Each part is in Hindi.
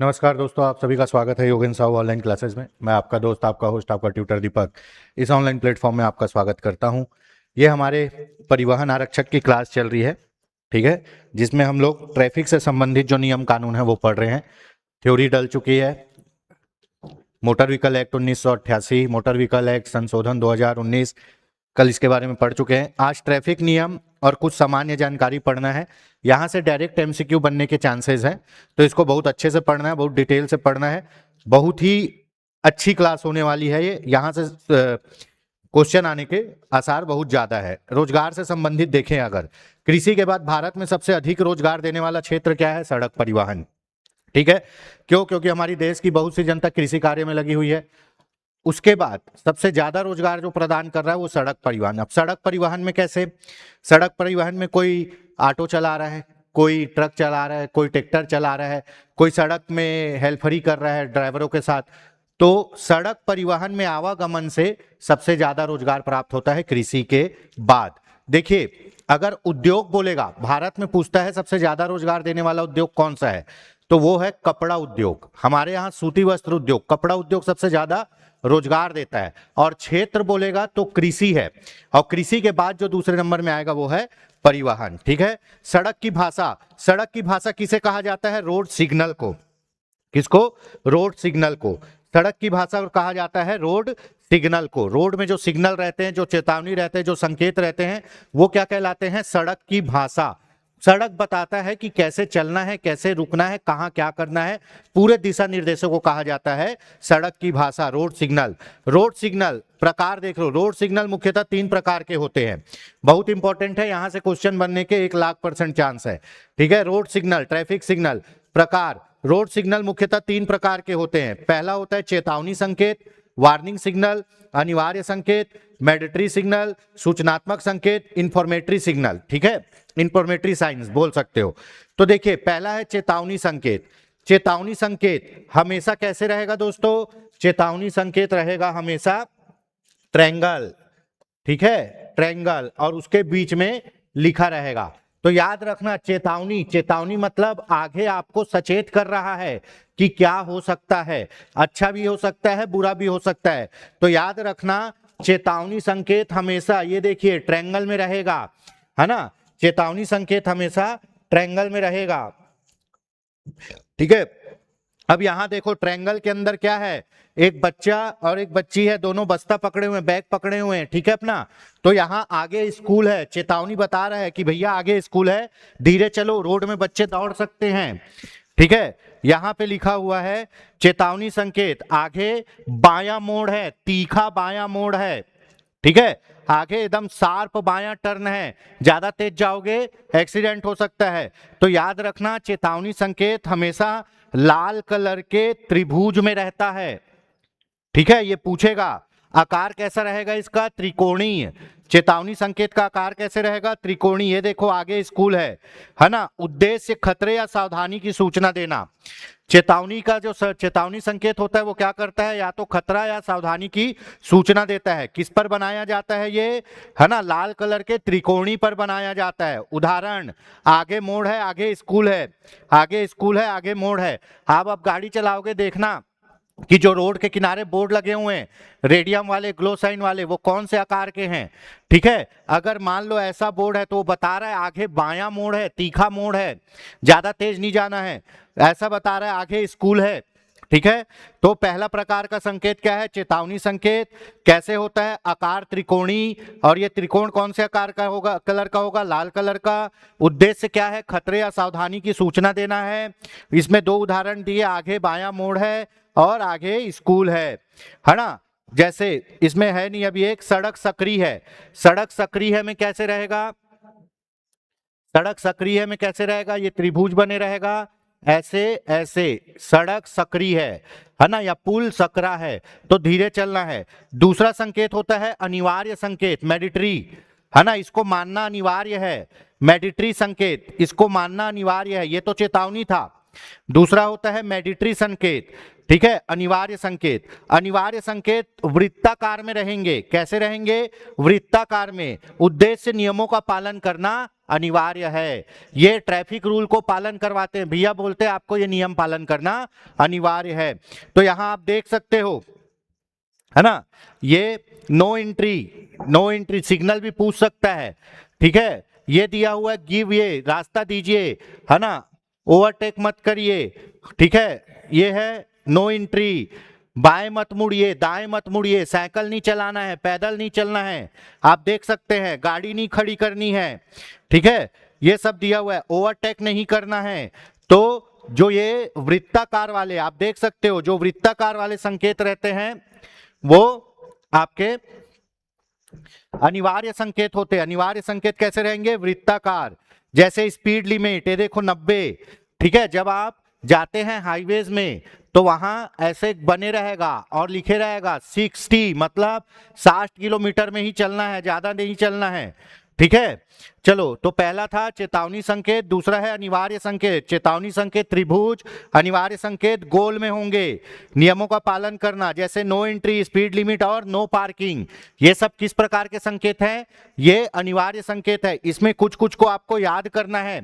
नमस्कार दोस्तों, आप सभी का स्वागत है योगेन साहू ऑनलाइन क्लासेस में। मैं आपका दोस्त, आपका होस्ट, आपका ट्यूटर दीपक इस ऑनलाइन प्लेटफॉर्म में आपका स्वागत करता हूं। ये हमारे परिवहन आरक्षक की क्लास चल रही है, ठीक है, जिसमें हम लोग ट्रैफिक से संबंधित जो नियम कानून है वो पढ़ रहे हैं। थ्योरी डल चुकी है। Motor vehicle act 1988, motor vehicle act संशोधन 2019, कल इसके बारे में पढ़ चुके हैं। आज ट्रैफिक नियम और कुछ सामान्य जानकारी पढ़ना है। यहाँ से डायरेक्ट एमसीक्यू बनने के चांसेस हैं, तो इसको बहुत अच्छे से पढ़ना है, बहुत डिटेल से पढ़ना है। बहुत ही अच्छी क्लास होने वाली है ये। यहाँ से क्वेश्चन आने के आसार बहुत ज्यादा है। रोजगार से संबंधित देखें, अगर कृषि के बाद भारत में सबसे अधिक रोजगार देने वाला क्षेत्र क्या है? सड़क परिवहन। ठीक है, क्यों? क्योंकि हमारी देश की बहुत सी जनता कृषि कार्य में लगी हुई है। उसके बाद सबसे ज्यादा रोजगार जो प्रदान कर रहा है वो सड़क परिवहन। अब सड़क परिवहन में कैसे? सड़क परिवहन में कोई ऑटो चला रहा है, कोई ट्रक चला रहा है, कोई ट्रैक्टर चला रहा है, कोई सड़क में हेल्फरी कर रहा है ड्राइवरों के साथ। तो सड़क परिवहन में आवागमन से सबसे ज्यादा रोजगार प्राप्त होता है कृषि के बाद। देखिए, अगर उद्योग बोलेगा, भारत में पूछता है सबसे ज्यादा रोजगार देने वाला उद्योग कौन सा है, तो वो है कपड़ा उद्योग। हमारे यहाँ सूती वस्त्र उद्योग, कपड़ा उद्योग सबसे ज्यादा रोजगार देता है। और क्षेत्र बोलेगा तो कृषि है, और कृषि के बाद जो दूसरे नंबर में आएगा वो है परिवहन। ठीक है। सड़क की भाषा, सड़क की भाषा किसे कहा जाता है? रोड सिग्नल को। किसको? रोड सिग्नल को। सड़क की भाषा कहा जाता है रोड सिग्नल को। रोड में जो सिग्नल रहते हैं, जो चेतावनी रहते हैं, जो संकेत रहते हैं, वो क्या कहलाते हैं? सड़क की भाषा। सड़क बताता है कि कैसे चलना है, कैसे रुकना है, कहां क्या करना है, पूरे दिशा निर्देशों को कहा जाता है सड़क की भाषा, रोड सिग्नल। रोड सिग्नल प्रकार देख लो। रोड सिग्नल मुख्यतः 3 प्रकार के होते हैं। बहुत इंपॉर्टेंट है, यहां से क्वेश्चन बनने के 1,00,000% चांस है। ठीक है। रोड सिग्नल, ट्रैफिक सिग्नल प्रकार। रोड सिग्नल मुख्यतः 3 प्रकार के होते हैं। पहला होता है चेतावनी संकेत, वार्निंग सिग्नल, अनिवार्य संकेत, मैडेटरी सिग्नल, सूचनात्मक संकेत, इंफॉर्मेटरी सिग्नल। ठीक है, इंफॉर्मेटरी साइंस बोल सकते हो। तो देखिए, पहला है चेतावनी संकेत। चेतावनी संकेत हमेशा कैसे रहेगा दोस्तों? चेतावनी संकेत रहेगा हमेशा ट्रायंगल। ठीक है, ट्रायंगल, और उसके बीच में लिखा रहेगा। तो याद रखना, चेतावनी, चेतावनी मतलब आगे आपको सचेत कर रहा है कि क्या हो सकता है। अच्छा भी हो सकता है, बुरा भी हो सकता है। तो याद रखना, चेतावनी संकेत हमेशा, ये देखिए, ट्रायंगल में रहेगा, है ना। चेतावनी संकेत हमेशा ट्रायंगल में रहेगा। ठीक है। अब यहां देखो, ट्रायंगल के अंदर क्या है? एक बच्चा और एक बच्ची है, दोनों बस्ता पकड़े हुए हैं, बैग पकड़े हुए हैं। ठीक है अपना। तो यहां आगे स्कूल है, चेतावनी बता रहा है कि भैया आगे स्कूल है, धीरे चलो, रोड में बच्चे दौड़ सकते हैं। ठीक है। यहां पे लिखा हुआ है चेतावनी संकेत, आगे बायां मोड़ है, तीखा बायां मोड़ है। ठीक है, आगे एकदम शार्प बायां टर्न है, ज्यादा तेज जाओगे एक्सीडेंट हो सकता है। तो याद रखना, चेतावनी संकेत हमेशा लाल कलर के त्रिभुज में रहता है। ठीक है, ये पूछेगा आकार कैसा रहेगा इसका? त्रिकोणीय। चेतावनी संकेत का आकार कैसे रहेगा? त्रिकोणीय। ये देखो, आगे स्कूल है ना। उद्देश्य खतरे या सावधानी की सूचना देना। चेतावनी का जो चेतावनी संकेत होता है वो क्या करता है? या तो खतरा या सावधानी की सूचना देता है। किस पर बनाया जाता है ये? है ना, लाल कलर के त्रिकोणी पर बनाया जाता है। उदाहरण, आगे मोड़ है, आगे स्कूल है, आगे स्कूल है, आगे मोड़ है। आप गाड़ी चलाओगे, देखना कि जो रोड के किनारे बोर्ड लगे हुए हैं, रेडियम वाले, ग्लो साइन वाले, वो कौन से आकार के हैं। ठीक है, अगर मान लो ऐसा बोर्ड है तो वो बता रहा है आगे बायां मोड़ है, तीखा मोड़ है, ज्यादा तेज नहीं जाना है, ऐसा बता रहा है, आगे स्कूल है। ठीक है। तो पहला प्रकार का संकेत क्या है? चेतावनी संकेत। कैसे होता है? आकार त्रिकोणी, और ये त्रिकोण कौन से आकार का होगा? कलर का होगा, लाल कलर का। उद्देश्य क्या है? खतरे या सावधानी की सूचना देना है। इसमें 2 उदाहरण दिए, आगे बायां मोड़ है और आगे स्कूल है ना। जैसे इसमें है नहीं अभी, एक सड़क सक्रिय है। सड़क सक्रिय है में कैसे रहेगा? सड़क सक्रिय में कैसे रहेगा? ये त्रिभुज बने रहेगा, ऐसे ऐसे। सड़क सक्रिय है ना, या पुल सकरा है, तो धीरे चलना है। दूसरा संकेत होता है अनिवार्य संकेत, मैडिटरी, है ना, इसको मानना अनिवार्य है। मैडिटरी संकेत, इसको मानना अनिवार्य है। ये तो चेतावनी था। दूसरा होता है मैडिटरी संकेत। ठीक है, अनिवार्य संकेत। अनिवार्य संकेत वृत्ताकार में रहेंगे। कैसे रहेंगे? वृत्ताकार में। उद्देश्य नियमों का पालन करना अनिवार्य है। ये ट्रैफिक रूल को पालन करवाते हैं, भैया बोलते हैं आपको ये नियम पालन करना अनिवार्य है। तो यहां आप देख सकते हो, है ना, ये नो एंट्री सिग्नल भी पूछ सकता है, ठीक है। ये दिया हुआ है गिव, ये रास्ता दीजिए, है ना, ओवरटेक मत करिए, ठीक है। ये है नो एंट्री, बाएं मत मुड़िए, दाएं मत मुड़िए, साइकिल नहीं चलाना है, पैदल नहीं चलना है, आप देख सकते हैं, गाड़ी नहीं खड़ी करनी है, ठीक है। ये सब दिया हुआ है, ओवरटेक नहीं करना है। तो जो ये वृत्ताकार वाले आप देख सकते हो, जो वृत्ताकार वाले संकेत रहते हैं वो आपके अनिवार्य संकेत होते हैं। अनिवार्य संकेत कैसे रहेंगे? वृत्ताकार, जैसे स्पीड लिमिट, ये देखो 90, ठीक है। जब आप जाते हैं हाईवेज में तो वहां ऐसे बने रहेगा और लिखे रहेगा 60, मतलब 60 किलोमीटर में ही चलना है, ज्यादा नहीं चलना है, ठीक है। चलो, तो पहला था चेतावनी संकेत, दूसरा है अनिवार्य संकेत। चेतावनी संकेत त्रिभुज, अनिवार्य संकेत गोल में होंगे। नियमों का पालन करना, जैसे नो एंट्री, स्पीड लिमिट और नो पार्किंग, ये सब किस प्रकार के संकेत हैं? ये अनिवार्य संकेत है। इसमें कुछ कुछ को आपको याद करना है,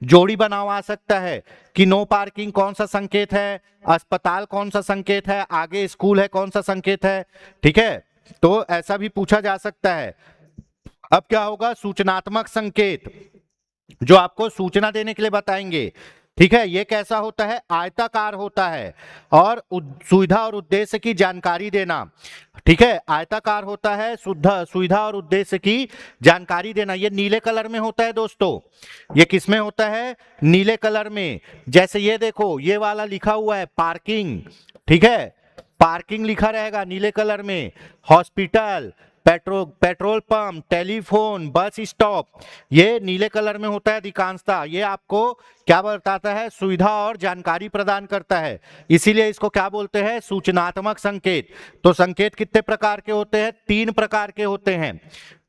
जोड़ी बनाव आ सकता है कि नो पार्किंग कौन सा संकेत है, अस्पताल कौन सा संकेत है, आगे स्कूल है कौन सा संकेत है, ठीक है। तो ऐसा भी पूछा जा सकता है। अब क्या होगा? सूचनात्मक संकेत, जो आपको सूचना देने के लिए बताएंगे, ठीक है। ये कैसा होता है? आयताकार होता है और सुविधा और उद्देश्य की जानकारी देना, ठीक है। आयताकार होता है, सुविधा और उद्देश्य की जानकारी देना। ये नीले कलर में होता है दोस्तों। ये किस में होता है? नीले कलर में। जैसे ये देखो, ये वाला लिखा हुआ है पार्किंग, ठीक है, पार्किंग लिखा रहेगा नीले कलर में। Hospital, petrol pump, telephone, bus stop, ये नीले कलर में होता है अधिकांशतः। ये आपको क्या बताता है? सुविधा और जानकारी प्रदान करता है, इसीलिए इसको क्या बोलते हैं? सूचनात्मक संकेत। तो संकेत कितने प्रकार के होते हैं? 3 प्रकार के होते हैं।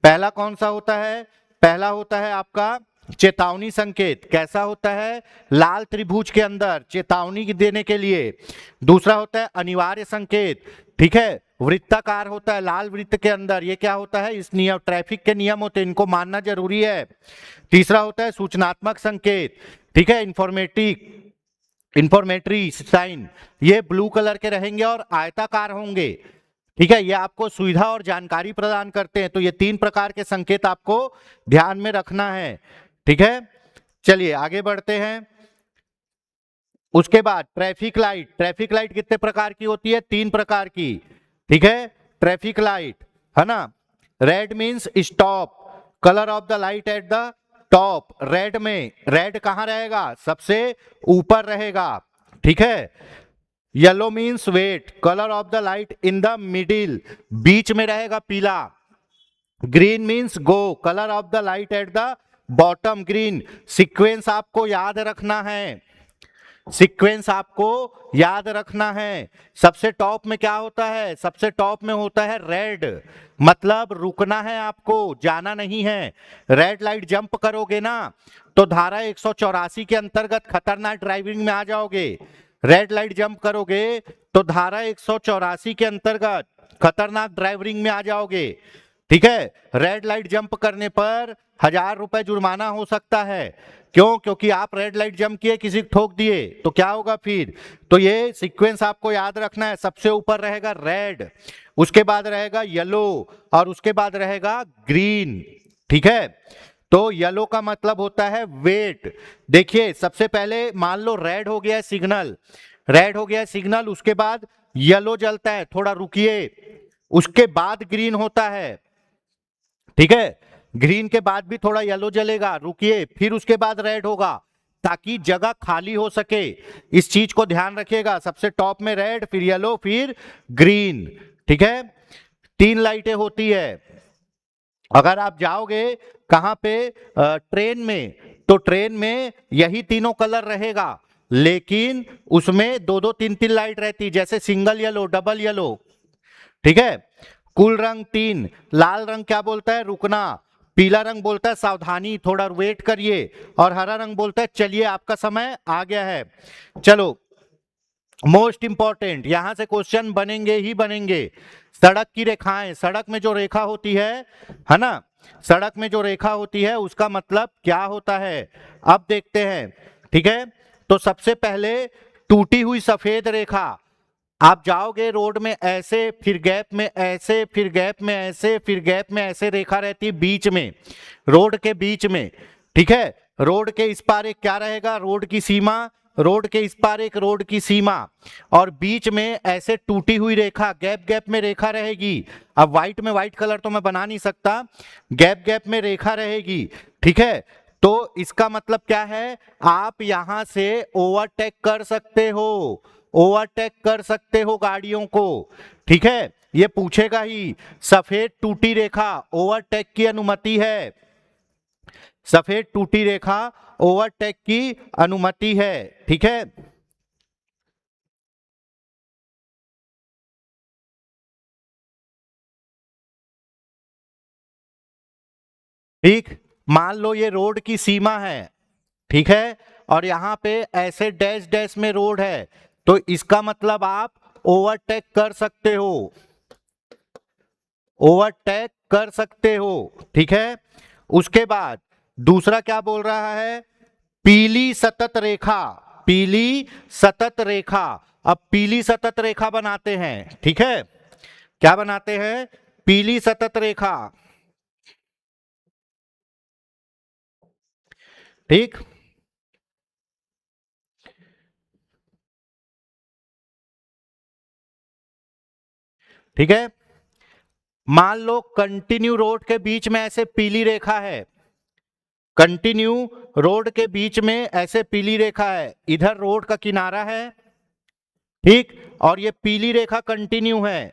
पहला कौन सा होता है? पहला होता है आपका चेतावनी संकेत। कैसा होता है? लाल त्रिभुज के अंदर चेतावनी देने के लिए। दूसरा होता है अनिवार्य संकेत, ठीक है, वृत्ताकार होता है, लाल वृत्त के अंदर। ये क्या होता है? इस नियम, ट्रैफिक के नियम होते हैं, इनको मानना जरूरी है। तीसरा होता है सूचनात्मक संकेत, ठीक है, इंफॉर्मेटरी साइन, ये ब्लू कलर के रहेंगे और आयताकार होंगे, ठीक है। ये आपको सुविधा और जानकारी प्रदान करते हैं। तो ये 3 प्रकार के संकेत आपको ध्यान में रखना है, ठीक है। चलिए आगे बढ़ते हैं। उसके बाद ट्रैफिक लाइट। ट्रैफिक लाइट कितने प्रकार की होती है? 3 प्रकार की, ठीक है। ट्रैफिक लाइट, है ना, red means stop, colour of the light at the top. Red में, रेड कहां रहेगा? सबसे ऊपर रहेगा, ठीक है। Yellow means wait, colour of the light in the middle, बीच में रहेगा पीला। Green means go, colour of the light at the bottom, green. Sequence आपको याद रखना है, सीक्वेंस आपको याद रखना है। सबसे टॉप में क्या होता है? सबसे टॉप में होता है रेड, मतलब रुकना है आपको, जाना नहीं है। रेड लाइट जंप करोगे ना तो धारा 184 के अंतर्गत खतरनाक ड्राइविंग में आ जाओगे। रेड लाइट जंप करोगे तो धारा 184 के अंतर्गत खतरनाक ड्राइविंग में आ जाओगे, ठीक है। रेड लाइट जंप करने पर 1000 रुपए जुर्माना हो सकता है। क्यों? क्योंकि आप रेड लाइट जंप किए, किसी को ठोक दिए तो क्या होगा फिर? तो ये सीक्वेंस आपको याद रखना है। सबसे ऊपर रहेगा रेड, उसके बाद रहेगा येलो और उसके बाद रहेगा ग्रीन, ठीक है। तो येलो का मतलब होता है वेट। देखिए, सबसे पहले मान लो रेड हो गया सिग्नल, रेड हो गया सिग्नल, उसके बाद येलो जलता है, थोड़ा रुकिए, उसके बाद ग्रीन होता है, ठीक है। ग्रीन के बाद भी थोड़ा येलो जलेगा, रुकिए, फिर उसके बाद रेड होगा, ताकि जगह खाली हो सके। इस चीज को ध्यान रखिएगा। सबसे टॉप में रेड, फिर येलो, फिर ग्रीन, ठीक है। 3 लाइटें होती है। अगर आप जाओगे कहां पे? ट्रेन में, तो ट्रेन में यही तीनों कलर रहेगा, लेकिन उसमें 2-2, 3-3 लाइट रहती, जैसे सिंगल येलो, डबल येलो, ठीक है। कुल रंग 3। लाल रंग क्या बोलता है? रुकना। पीला रंग बोलता है सावधानी, थोड़ा वेट करिए। और हरा रंग बोलता है चलिए आपका समय आ गया है। चलो मोस्ट इंपॉर्टेंट, यहां से क्वेश्चन बनेंगे ही बनेंगे। सड़क की रेखाएं, सड़क में जो रेखा होती है ना, सड़क में जो रेखा होती है उसका मतलब क्या होता है, अब देखते हैं। ठीक है, तो सबसे पहले टूटी हुई सफेद रेखा, आप जाओगे रोड में ऐसे, फिर गैप में ऐसे, फिर गैप में ऐसे, फिर गैप में ऐसे रेखा रहती है बीच में, रोड के बीच में। ठीक है, रोड के इस पार एक क्या रहेगा, रोड की सीमा, रोड के इस पार एक रोड की सीमा, और बीच में ऐसे टूटी हुई रेखा, गैप गैप में रेखा रहेगी। अब व्हाइट में, व्हाइट कलर तो मैं बना नहीं सकता, गैप गैप में रेखा रहेगी। ठीक है, तो इसका मतलब क्या है, आप यहां से ओवरटेक कर सकते हो, ओवरटेक कर सकते हो गाड़ियों को। ठीक है, ये पूछेगा ही, सफेद टूटी रेखा ओवरटेक की अनुमति है, सफेद टूटी रेखा ओवरटेक की अनुमति है। ठीक है, ठीक, मान लो ये रोड की सीमा है, ठीक है, और यहां पे ऐसे डैश डैश में रोड है, तो इसका मतलब आप ओवरटेक कर सकते हो, ओवरटेक कर सकते हो। ठीक है, उसके बाद दूसरा क्या बोल रहा है, पीली सतत रेखा, पीली सतत रेखा। अब पीली सतत रेखा बनाते हैं, ठीक है, क्या बनाते हैं, पीली सतत रेखा। ठीक, ठीक है, मान लो कंटिन्यू रोड के बीच में ऐसे पीली रेखा है, कंटिन्यू रोड के बीच में ऐसे पीली रेखा है, इधर रोड का किनारा है, ठीक, और ये पीली रेखा कंटिन्यू है,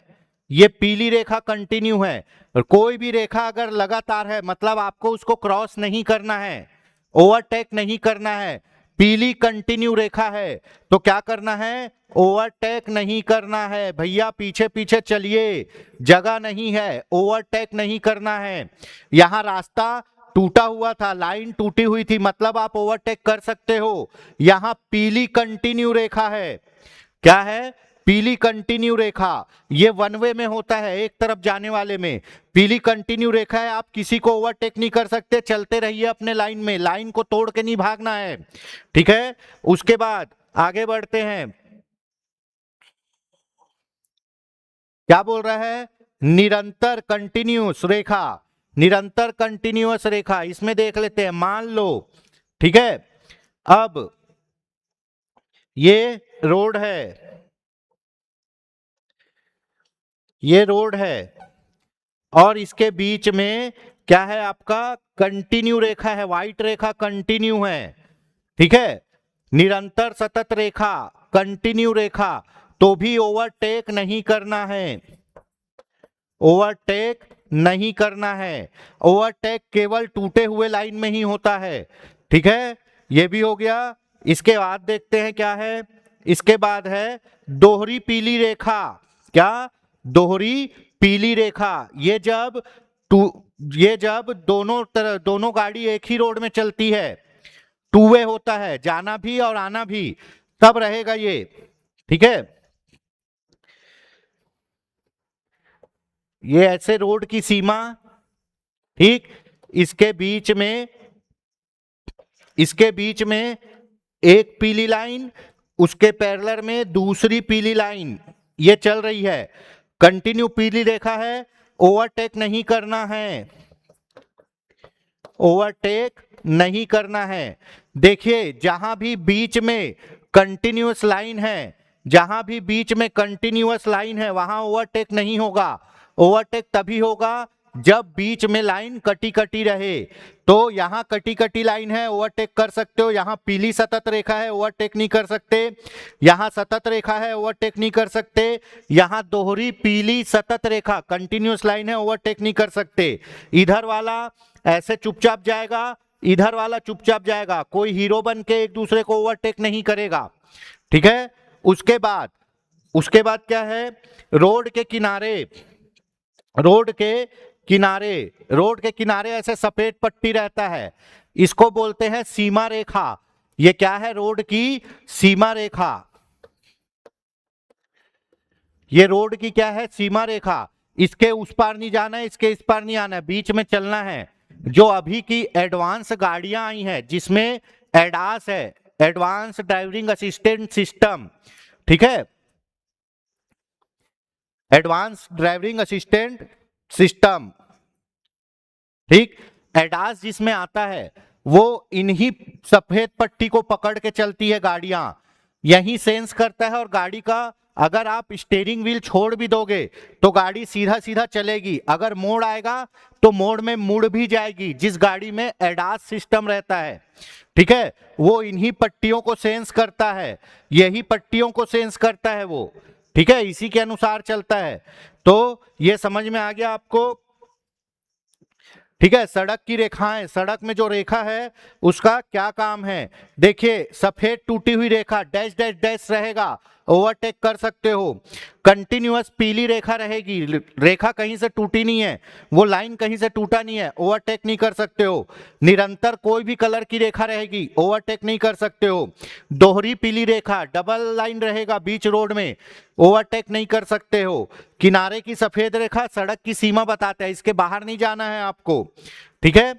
ये पीली रेखा कंटिन्यू है। और कोई भी रेखा अगर लगातार है मतलब आपको उसको क्रॉस नहीं करना है, ओवरटेक नहीं करना है, पीली कंटिन्यू रेखा है तो क्या करना है, ओवरटेक नहीं करना है भैया, पीछे पीछे चलिए, जगह नहीं है, ओवरटेक नहीं करना है। यहां रास्ता टूटा हुआ था, लाइन टूटी हुई थी, मतलब आप ओवरटेक कर सकते हो। यहां पीली कंटिन्यू रेखा है, क्या है, पीली कंटिन्यू रेखा, ये वन वे में होता है, एक तरफ जाने वाले में पीली कंटिन्यू रेखा है, आप किसी को ओवरटेक नहीं कर सकते, चलते रहिए अपने लाइन में, लाइन को तोड़ के नहीं भागना है। ठीक है, उसके बाद आगे बढ़ते हैं, क्या बोल रहा है, निरंतर कंटिन्यूस रेखा, निरंतर कंटिन्यूअस रेखा, इसमें देख लेते हैं, मान लो, ठीक है, अब ये रोड है, ये रोड है, और इसके बीच में क्या है आपका, कंटिन्यू रेखा है, व्हाइट रेखा कंटिन्यू है। ठीक है, निरंतर सतत रेखा, कंटिन्यू रेखा, तो भी ओवरटेक नहीं करना है, ओवरटेक नहीं करना है, ओवरटेक केवल टूटे हुए लाइन में ही होता है। ठीक है, ये भी हो गया। इसके बाद देखते हैं क्या है, इसके बाद है दोहरी पीली रेखा, क्या, दोहरी पीली रेखा, ये जब टू, ये जब दोनों तरह, दोनों गाड़ी एक ही रोड में चलती है, टू वे होता है, जाना भी और आना भी, तब रहेगा ये। ठीक है, ये ऐसे रोड की सीमा, ठीक, इसके बीच में, इसके बीच में एक पीली लाइन, उसके पैरेलल में दूसरी पीली लाइन, ये चल रही है, कंटिन्यू पीली रेखा है, ओवरटेक नहीं करना है, ओवरटेक नहीं करना है। देखिए जहां भी बीच में कंटिन्यूअस लाइन है, जहां भी बीच में कंटिन्यूअस लाइन है वहां ओवरटेक नहीं होगा, ओवरटेक तभी होगा जब बीच में लाइन कटी कटी रहे। तो यहां कटी कटी लाइन है, ओवरटेक कर सकते हो, यहां पीली सतत रेखा है, ओवरटेक नहीं कर सकते, यहां सतत रेखा है, ओवरटेक नहीं कर सकते, यहां दोहरी पीली सतत रेखा कंटिन्यूअस लाइन है, ओवरटेक नहीं कर सकते। इधर वाला ऐसे चुपचाप जाएगा, इधर वाला चुपचाप जाएगा, कोई हीरो बन के एक दूसरे को ओवरटेक नहीं करेगा। ठीक है, उसके बाद, उसके बाद क्या है, रोड के किनारे, रोड के किनारे, रोड के किनारे ऐसे सफेद पट्टी रहता है, इसको बोलते हैं सीमा रेखा। ये क्या है, रोड की सीमा रेखा। ये रोड की क्या है, सीमा रेखा। इसके उस पार नहीं जाना है, इसके इस पार नहीं आना है, बीच में चलना है। जो अभी की एडवांस गाड़ियां आई हैं जिसमें एडास है, एडवांस ड्राइविंग असिस्टेंट सिस्टम, ठीक है, एडवांस ड्राइविंग असिस्टेंट सिस्टम, ठीक, एडास जिसमें आता है वो इन्हीं सफेद पट्टी को पकड़ के चलती है गाड़ियां, यही सेंस करता है। और गाड़ी का अगर आप स्टीयरिंग व्हील छोड़ भी दोगे तो गाड़ी सीधा सीधा चलेगी, अगर मोड़ आएगा तो मोड़ में मुड़ भी जाएगी। जिस गाड़ी में एडास सिस्टम रहता है, ठीक है, वो इन्हीं पट्टियों को सेंस करता है, यही पट्टियों को सेंस करता है वो, ठीक है, इसी के अनुसार चलता है। तो ये समझ में आ गया आपको, ठीक है। सड़क की रेखाएं, सड़क में जो रेखा है उसका क्या काम है, देखिए सफेद टूटी हुई रेखा डैश डैश डैश रहेगा, ओवरटेक कर सकते हो। कंटिन्यूअस पीली रेखा रहेगी, रेखा कहीं से टूटी नहीं है, वो लाइन कहीं से टूटा नहीं है, ओवरटेक नहीं कर सकते हो। निरंतर कोई भी कलर की रेखा रहेगी, ओवरटेक नहीं कर सकते हो। दोहरी पीली रेखा, डबल लाइन रहेगा बीच रोड में, ओवरटेक नहीं कर सकते हो। किनारे की सफेद रेखा सड़क की सीमा बताता है, इसके बाहर नहीं जाना है आपको, ठीक है।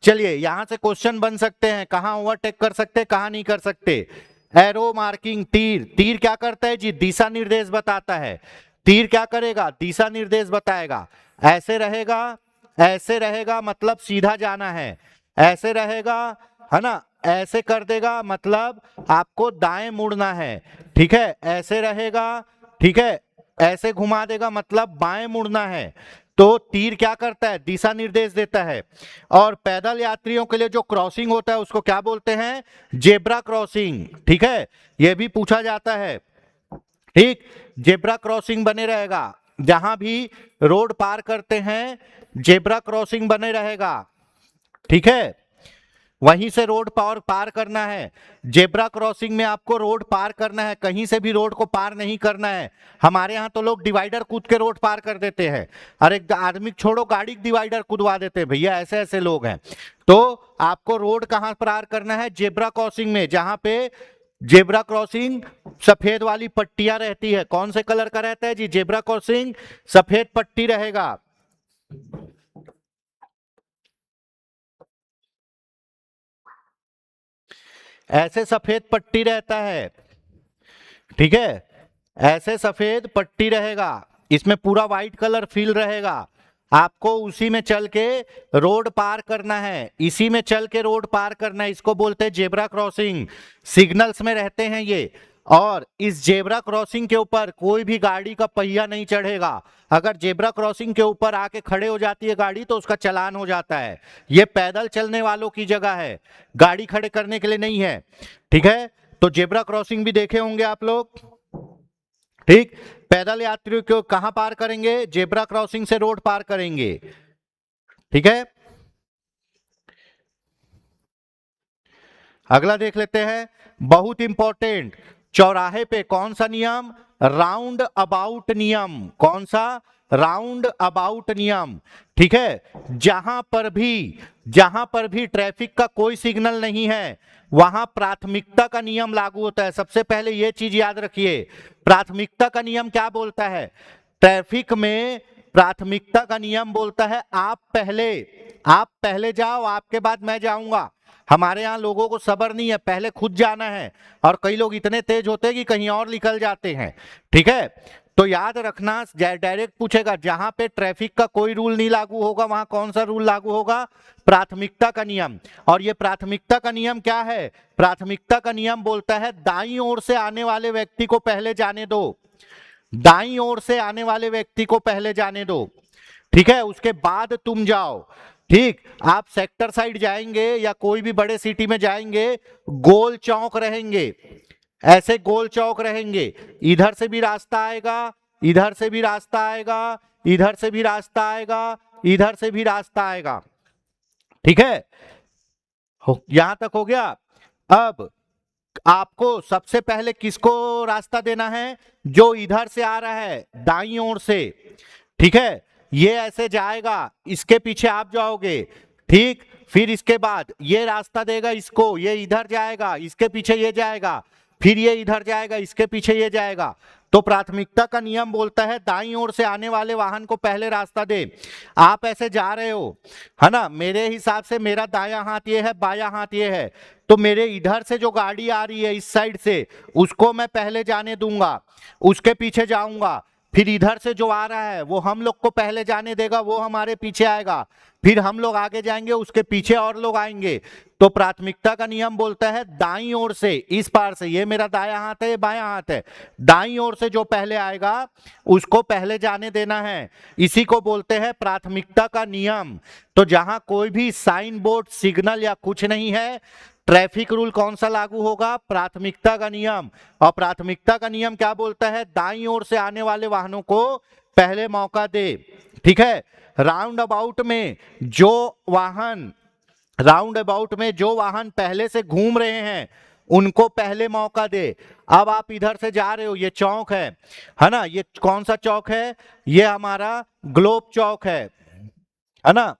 चलिए यहां से क्वेश्चन बन सकते हैं, कहां ओवरटेक कर सकते, कहां नहीं कर सकते। एरो मार्किंग, तीर, तीर क्या करता है जी, दिशा निर्देश बताता है। तीर क्या करेगा, दिशा निर्देश बताएगा। ऐसे रहेगा, ऐसे रहेगा मतलब सीधा जाना है, ऐसे रहेगा, है ना, ऐसे कर देगा मतलब आपको दाएं मुड़ना है, ठीक है, ऐसे रहेगा, ठीक है, ऐसे घुमा देगा मतलब बाएं मुड़ना है। तो तीर क्या करता है, दिशा निर्देश देता है। और पैदल यात्रियों के लिए जो क्रॉसिंग होता है उसको क्या बोलते हैं, जेब्रा क्रॉसिंग, ठीक है, यह भी पूछा जाता है, ठीक। जेब्रा क्रॉसिंग बने रहेगा, जहां भी रोड पार करते हैं जेब्रा क्रॉसिंग बने रहेगा, ठीक है, वहीं से रोड पार करना है। जेब्रा क्रॉसिंग में आपको रोड पार करना है, कहीं से भी रोड को पार नहीं करना है। हमारे यहाँ तो लोग डिवाइडर कूद के रोड पार कर देते हैं, अरे आदमी छोड़ो गाड़ी डिवाइडर कूदवा देते हैं भैया, ऐसे ऐसे लोग हैं। तो आपको रोड कहां पार करना है, जेब्रा क्रॉसिंग में, जहां पे जेब्रा क्रॉसिंग सफेद वाली पट्टियां रहती है। कौन से कलर का रहता है जी, जेब्रा क्रॉसिंग सफेद पट्टी रहेगा, ऐसे सफेद पट्टी रहता है, ठीक है, ऐसे सफेद पट्टी रहेगा, इसमें पूरा व्हाइट कलर फिल रहेगा। आपको उसी में चल के रोड पार करना है, इसी में चल के रोड पार करना है, इसको बोलते हैं जेब्रा क्रॉसिंग। सिग्नल्स में रहते हैं ये। और इस जेब्रा क्रॉसिंग के ऊपर कोई भी गाड़ी का पहिया नहीं चढ़ेगा। अगर जेब्रा क्रॉसिंग के ऊपर आके खड़े हो जाती है गाड़ी तो उसका चालान हो जाता है। ये पैदल चलने वालों की जगह है, गाड़ी खड़े करने के लिए नहीं है, ठीक है। तो जेब्रा क्रॉसिंग भी देखे होंगे आप लोग, ठीक। पैदल यात्रियों को कहां पार करेंगे, जेब्रा क्रॉसिंग से रोड पार करेंगे, ठीक है। अगला देख लेते हैं, बहुत इंपॉर्टेंट, चौराहे पे कौन सा नियम, राउंड अबाउट नियम। कौन सा, राउंड अबाउट नियम, ठीक है। जहां पर भी ट्रैफिक का कोई सिग्नल नहीं है वहां प्राथमिकता का नियम लागू होता है। सबसे पहले यह चीज याद रखिए, प्राथमिकता का नियम क्या बोलता है, ट्रैफिक में प्राथमिकता का नियम बोलता है आप पहले जाओ, आपके बाद मैं जाऊंगा। हमारे यहाँ लोगों को सब्र नहीं है, पहले खुद जाना है, और कई लोग इतने तेज होते हैं कि कहीं और निकल जाते हैं, ठीक है। तो याद रखना, डायरेक्ट पूछेगा जहां पे ट्रैफिक का कोई रूल नहीं लागू होगा वहां कौन सा रूल लागू होगा, प्राथमिकता का नियम। और ये प्राथमिकता का नियम क्या है, प्राथमिकता का नियम बोलता है दाईं ओर से आने वाले व्यक्ति को पहले जाने दो, दाईं ओर से आने वाले व्यक्ति को पहले जाने दो, ठीक है, उसके बाद तुम जाओ, ठीक। आप सेक्टर साइड जाएंगे या कोई भी बड़े सिटी में जाएंगे, गोल चौक रहेंगे, ऐसे गोल चौक रहेंगे, इधर से भी रास्ता आएगा, इधर से भी रास्ता आएगा, इधर से भी रास्ता आएगा, इधर से भी रास्ता आएगा, ठीक है। यहां तक हो गया। अब आपको सबसे पहले किसको रास्ता देना है, जो इधर से आ रहा है दाईं ओर से, ठीक है, ये ऐसे जाएगा, इसके पीछे आप जाओगे, ठीक। फिर इसके बाद ये रास्ता देगा इसको, ये इधर जाएगा, इसके पीछे ये जाएगा, फिर ये इधर जाएगा, इसके पीछे ये जाएगा। तो प्राथमिकता का नियम बोलता है दाईं ओर से आने वाले वाहन को पहले रास्ता दे। आप ऐसे जा रहे हो, है ना, मेरे हिसाब से मेरा दायां हाथ ये है, बायां हाथ ये है, तो मेरे इधर से जो गाड़ी आ रही है इस साइड से, उसको मैं पहले जाने दूंगा, उसके पीछे जाऊंगा। फिर इधर से जो आ रहा है वो हम लोग को पहले जाने देगा, वो हमारे पीछे आएगा, फिर हम लोग आगे जाएंगे, उसके पीछे और लोग आएंगे। तो प्राथमिकता का नियम बोलता है दाईं ओर से, इस पार से, ये मेरा दायां हाथ है, ये बायां हाथ है, दाईं ओर से जो पहले आएगा उसको पहले जाने देना है। इसी को बोलते हैं प्राथमिकता का नियम। तो जहां कोई भी साइन बोर्ड, सिग्नल या कुछ नहीं है, ट्रैफिक रूल कौन सा लागू होगा? प्राथमिकता का नियम। और प्राथमिकता का नियम क्या बोलता है? दाईं ओर से आने वाले वाहनों को पहले मौका दे। ठीक है, राउंड अबाउट में जो वाहन पहले से घूम रहे हैं उनको पहले मौका दे। अब आप इधर से जा रहे हो, ये चौक है ना, ये कौन सा चौक है? ये हमारा ग्लोब चौक है ना,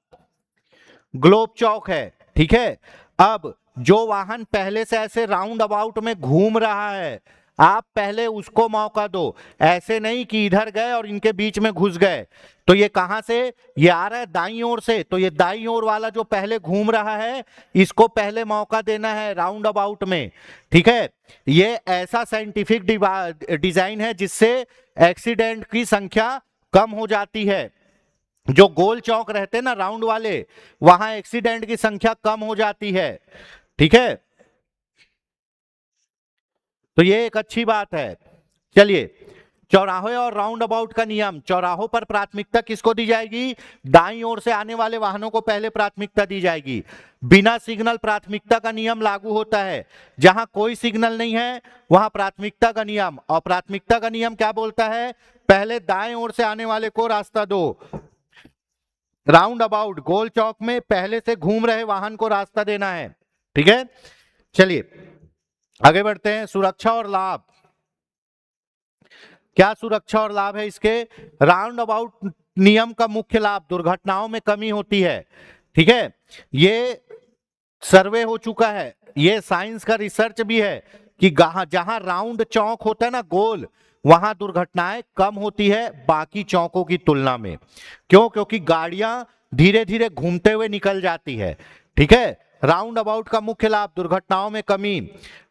ग्लोब चौक है। ठीक है, अब जो वाहन पहले से ऐसे राउंड अबाउट में घूम रहा है, आप पहले उसको मौका दो। ऐसे नहीं कि इधर गए और इनके बीच में घुस गए। तो ये कहां से, ये आ रहा है दाईं ओर से, तो ये दाईं ओर वाला जो पहले घूम रहा है इसको पहले मौका देना है राउंड अबाउट में। ठीक है, ये ऐसा साइंटिफिक डिजाइन है जिससे एक्सीडेंट की संख्या कम हो जाती है। जो गोल चौक रहते हैं ना राउंड वाले, वहां एक्सीडेंट की संख्या कम हो जाती है। ठीक है, तो ये एक अच्छी बात है। चलिए, चौराहे और राउंड अबाउट का नियम। चौराहों पर प्राथमिकता किसको दी जाएगी? दाईं ओर से आने वाले वाहनों को पहले प्राथमिकता दी जाएगी। बिना सिग्नल प्राथमिकता का नियम लागू होता है। जहां कोई सिग्नल नहीं है वहां प्राथमिकता का नियम। और प्राथमिकता का नियम क्या बोलता है? पहले दाएं ओर से आने वाले को रास्ता दो। राउंड अबाउट, गोल चौक में पहले से घूम रहे वाहन को रास्ता देना है। ठीक है, चलिए आगे बढ़ते हैं। सुरक्षा और लाभ। क्या सुरक्षा और लाभ है इसके? राउंड अबाउट नियम का मुख्य लाभ, दुर्घटनाओं में कमी होती है। ठीक है, ये सर्वे हो चुका है, ये साइंस का रिसर्च भी है कि जहां राउंड चौक होता है ना, गोल, वहां दुर्घटनाएं कम होती है बाकी चौकों की तुलना में। क्यों? क्योंकि गाड़ियां धीरे धीरे घूमते हुए निकल जाती है। ठीक है, राउंड अबाउट का मुख्य लाभ, दुर्घटनाओं में कमी।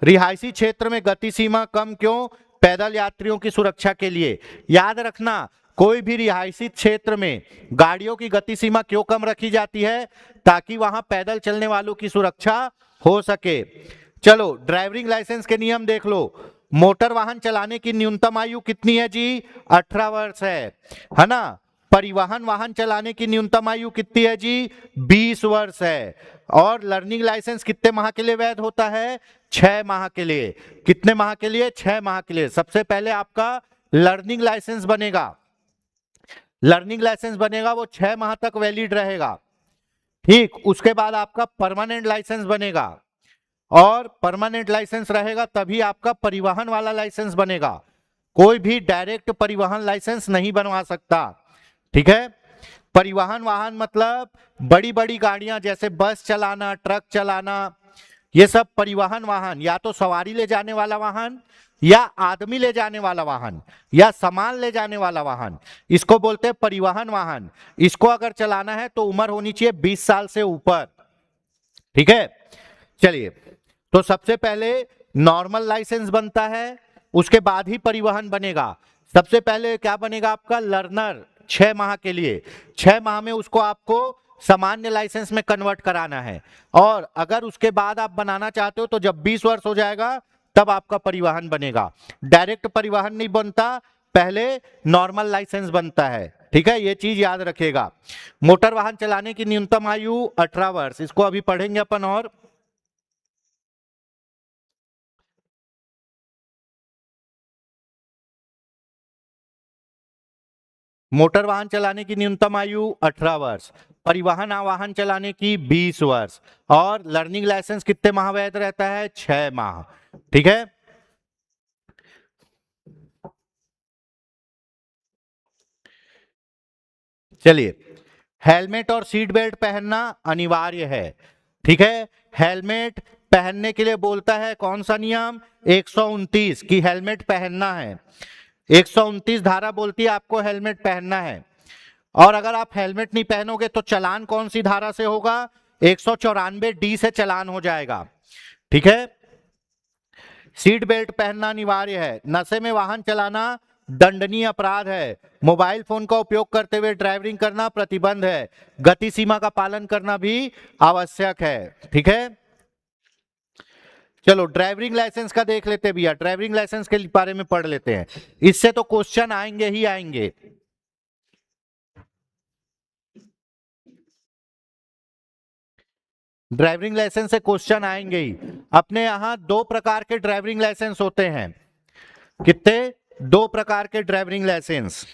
रिहायशी क्षेत्र में गति सीमा कम, क्यों? पैदल यात्रियों की सुरक्षा के लिए। याद रखना, कोई भी रिहायशी क्षेत्र में गाड़ियों की गति सीमा क्यों कम रखी जाती है? ताकि वहां पैदल चलने वालों की सुरक्षा हो सके। चलो, ड्राइविंग लाइसेंस के नियम देख लो। मोटर वाहन चलाने की न्यूनतम आयु कितनी है जी? 18 वर्ष है ना। परिवहन वाहन चलाने की न्यूनतम आयु कितनी है जी? 20 वर्ष है। और लर्निंग लाइसेंस कितने माह के लिए वैध होता है? 6 माह के लिए। कितने माह के लिए? 6 माह के लिए। सबसे पहले आपका लर्निंग लाइसेंस बनेगा, लर्निंग लाइसेंस बनेगा, वो 6 माह तक वैलिड रहेगा। ठीक, उसके बाद आपका परमानेंट लाइसेंस बनेगा, और परमानेंट लाइसेंस रहेगा तभी आपका परिवहन वाला लाइसेंस बनेगा। कोई भी डायरेक्ट परिवहन लाइसेंस नहीं बनवा सकता। ठीक है, परिवहन वाहन मतलब बड़ी बड़ी गाड़ियां, जैसे बस चलाना, ट्रक चलाना, ये सब परिवहन वाहन। या तो सवारी ले जाने वाला वाहन, या आदमी ले जाने वाला वाहन, या सामान ले जाने वाला वाहन, इसको बोलते हैं परिवहन वाहन। इसको अगर चलाना है तो उम्र होनी चाहिए 20 साल से ऊपर। ठीक है, चलिए, तो सबसे पहले नॉर्मल लाइसेंस बनता है, उसके बाद ही परिवहन बनेगा। सबसे पहले क्या बनेगा आपका? लर्नर, 6 माह के लिए। 6 माह में उसको आपको सामान्य लाइसेंस में कन्वर्ट कराना है। और अगर उसके बाद आप बनाना चाहते हो तो जब 20 वर्ष हो जाएगा तब आपका परिवहन बनेगा। डायरेक्ट परिवहन नहीं बनता, पहले नॉर्मल लाइसेंस बनता है। ठीक है, ये चीज याद रखिएगा। मोटर वाहन चलाने की न्यूनतम आयु 18 वर्ष, इसको अभी पढ़ेंगे अपन। और मोटर वाहन चलाने की न्यूनतम आयु 18 वर्ष, परिवहन वाहन चलाने की 20 वर्ष, और लर्निंग लाइसेंस कितने माह वैध रहता है? 6 माह। ठीक है, चलिए, हेलमेट और सीट बेल्ट पहनना अनिवार्य है। ठीक है, हेलमेट पहनने के लिए बोलता है कौन सा नियम? 129 की हेलमेट पहनना है। 129 धारा बोलती है आपको हेलमेट पहनना है, और अगर आप हेलमेट नहीं पहनोगे तो चलान कौन सी धारा से होगा? 194D से चलान हो जाएगा। ठीक है। सीट बेल्ट पहनना अनिवार्य है। नशे में वाहन चलाना दंडनीय अपराध है। मोबाइल फोन का उपयोग करते हुए ड्राइविंग करना प्रतिबंध है। गति सीमा का पालन करना भी आवश्यक है। ठीक है। चलो ड्राइविंग लाइसेंस का देख लेते हैं भैया, ड्राइविंग लाइसेंस के बारे में पढ़ लेते हैं, इससे तो क्वेश्चन आएंगे ही आएंगे। ड्राइविंग लाइसेंस से क्वेश्चन आएंगे ही। अपने यहां दो प्रकार के ड्राइविंग लाइसेंस होते हैं। कितने? दो प्रकार के ड्राइविंग लाइसेंस।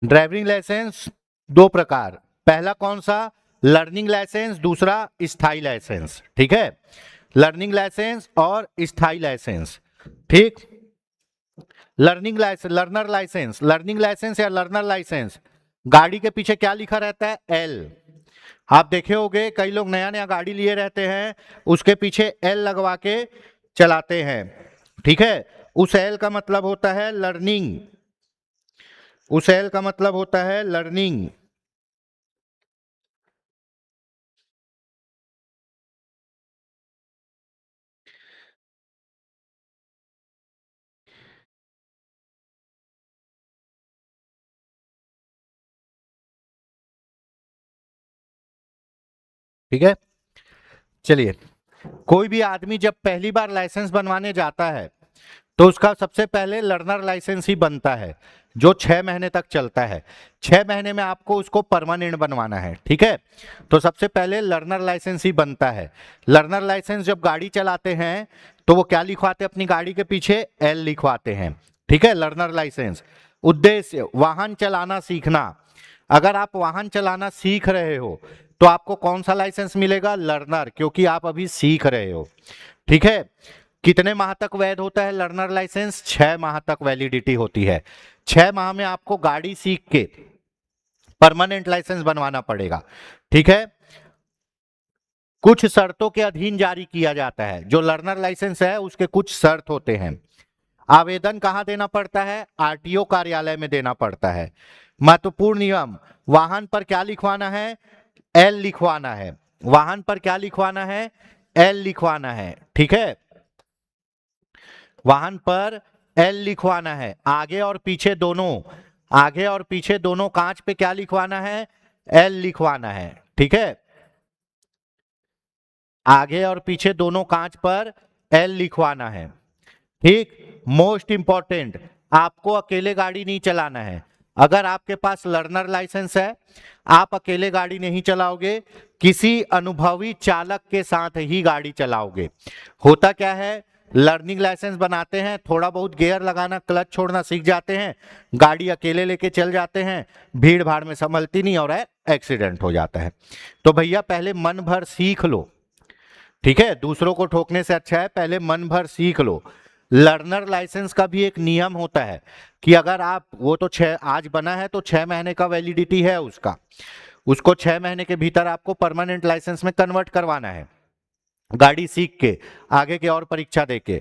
ड्राइविंग लाइसेंस दो प्रकार। पहला कौन सा? लर्निंग लाइसेंस, दूसरा स्थाई लाइसेंस। ठीक है। लर्निंग लाइसेंस और स्थाई लाइसेंस। ठीक। Learning license, learner license, learning license या लर्नर लाइसेंस, गाड़ी के पीछे क्या लिखा रहता है? एल। आप देखे होंगे कई लोग नया नया गाड़ी लिए रहते हैं, उसके पीछे एल लगवा के चलाते हैं। ठीक है। उस एल का मतलब होता है लर्निंग, उस एल का मतलब होता है लर्निंग। ठीक है। चलिए, कोई भी आदमी जब पहली बार लाइसेंस बनवाने जाता है तो उसका सबसे पहले लर्नर लाइसेंस ही बनता है, जो 6 महीने तक चलता है। 6 महीने में आपको उसको परमानेंट बनवाना है। ठीक है। तो सबसे पहले लर्नर लाइसेंस ही बनता है। लर्नर लाइसेंस जब गाड़ी चलाते हैं तो वो क्या लिखवाते हैं अपनी गाड़ी के पीछे? एल लिखवाते हैं। ठीक है। Learner license. उद्देश्य वाहन चलाना सीखना। अगर आप वाहन चलाना सीख रहे हो तो आपको कौन सा लाइसेंस मिलेगा? लर्नर, क्योंकि आप अभी सीख रहे हो। ठीक है। कितने माह तक वैध होता है लर्नर लाइसेंस? 6 माह तक वैलिडिटी होती है। 6 माह में आपको गाड़ी सीख के परमानेंट लाइसेंस बनवाना पड़ेगा। ठीक है। कुछ शर्तों के अधीन जारी किया जाता है। जो लर्नर लाइसेंस है उसके कुछ शर्त होते हैं। आवेदन कहां देना पड़ता है? आरटीओ कार्यालय में देना पड़ता है। महत्वपूर्ण नियम, वाहन पर क्या लिखवाना है? एल लिखवाना है। वाहन पर क्या लिखवाना है? एल लिखवाना है। ठीक है। वाहन पर एल लिखवाना है। आगे और पीछे दोनों, आगे और पीछे दोनों कांच पे क्या लिखवाना है? एल लिखवाना है। ठीक है। आगे और पीछे दोनों कांच पर एल लिखवाना है। ठीक। मोस्ट इंपॉर्टेंट, आपको अकेले गाड़ी नहीं चलाना है। अगर आपके पास लर्नर लाइसेंस है, आप अकेले गाड़ी नहीं चलाओगे, किसी अनुभवी चालक के साथ ही गाड़ी चलाओगे। होता क्या है, लर्निंग लाइसेंस बनाते हैं, थोड़ा बहुत गियर लगाना क्लच छोड़ना सीख जाते हैं, गाड़ी अकेले लेके चल जाते हैं, भीड़ भाड़ में संभलती नहीं और एक्सीडेंट हो जाता है। तो भैया पहले मन भर सीख लो। ठीक है। दूसरों को ठोकने से अच्छा है पहले मन भर सीख लो। लर्नर लाइसेंस का भी एक नियम होता है कि अगर आप, वो तो 6 आज बना है तो 6 महीने का वैलिडिटी है उसका, उसको 6 महीने के भीतर आपको परमानेंट लाइसेंस में कन्वर्ट करवाना है, गाड़ी सीख के आगे के और परीक्षा देके।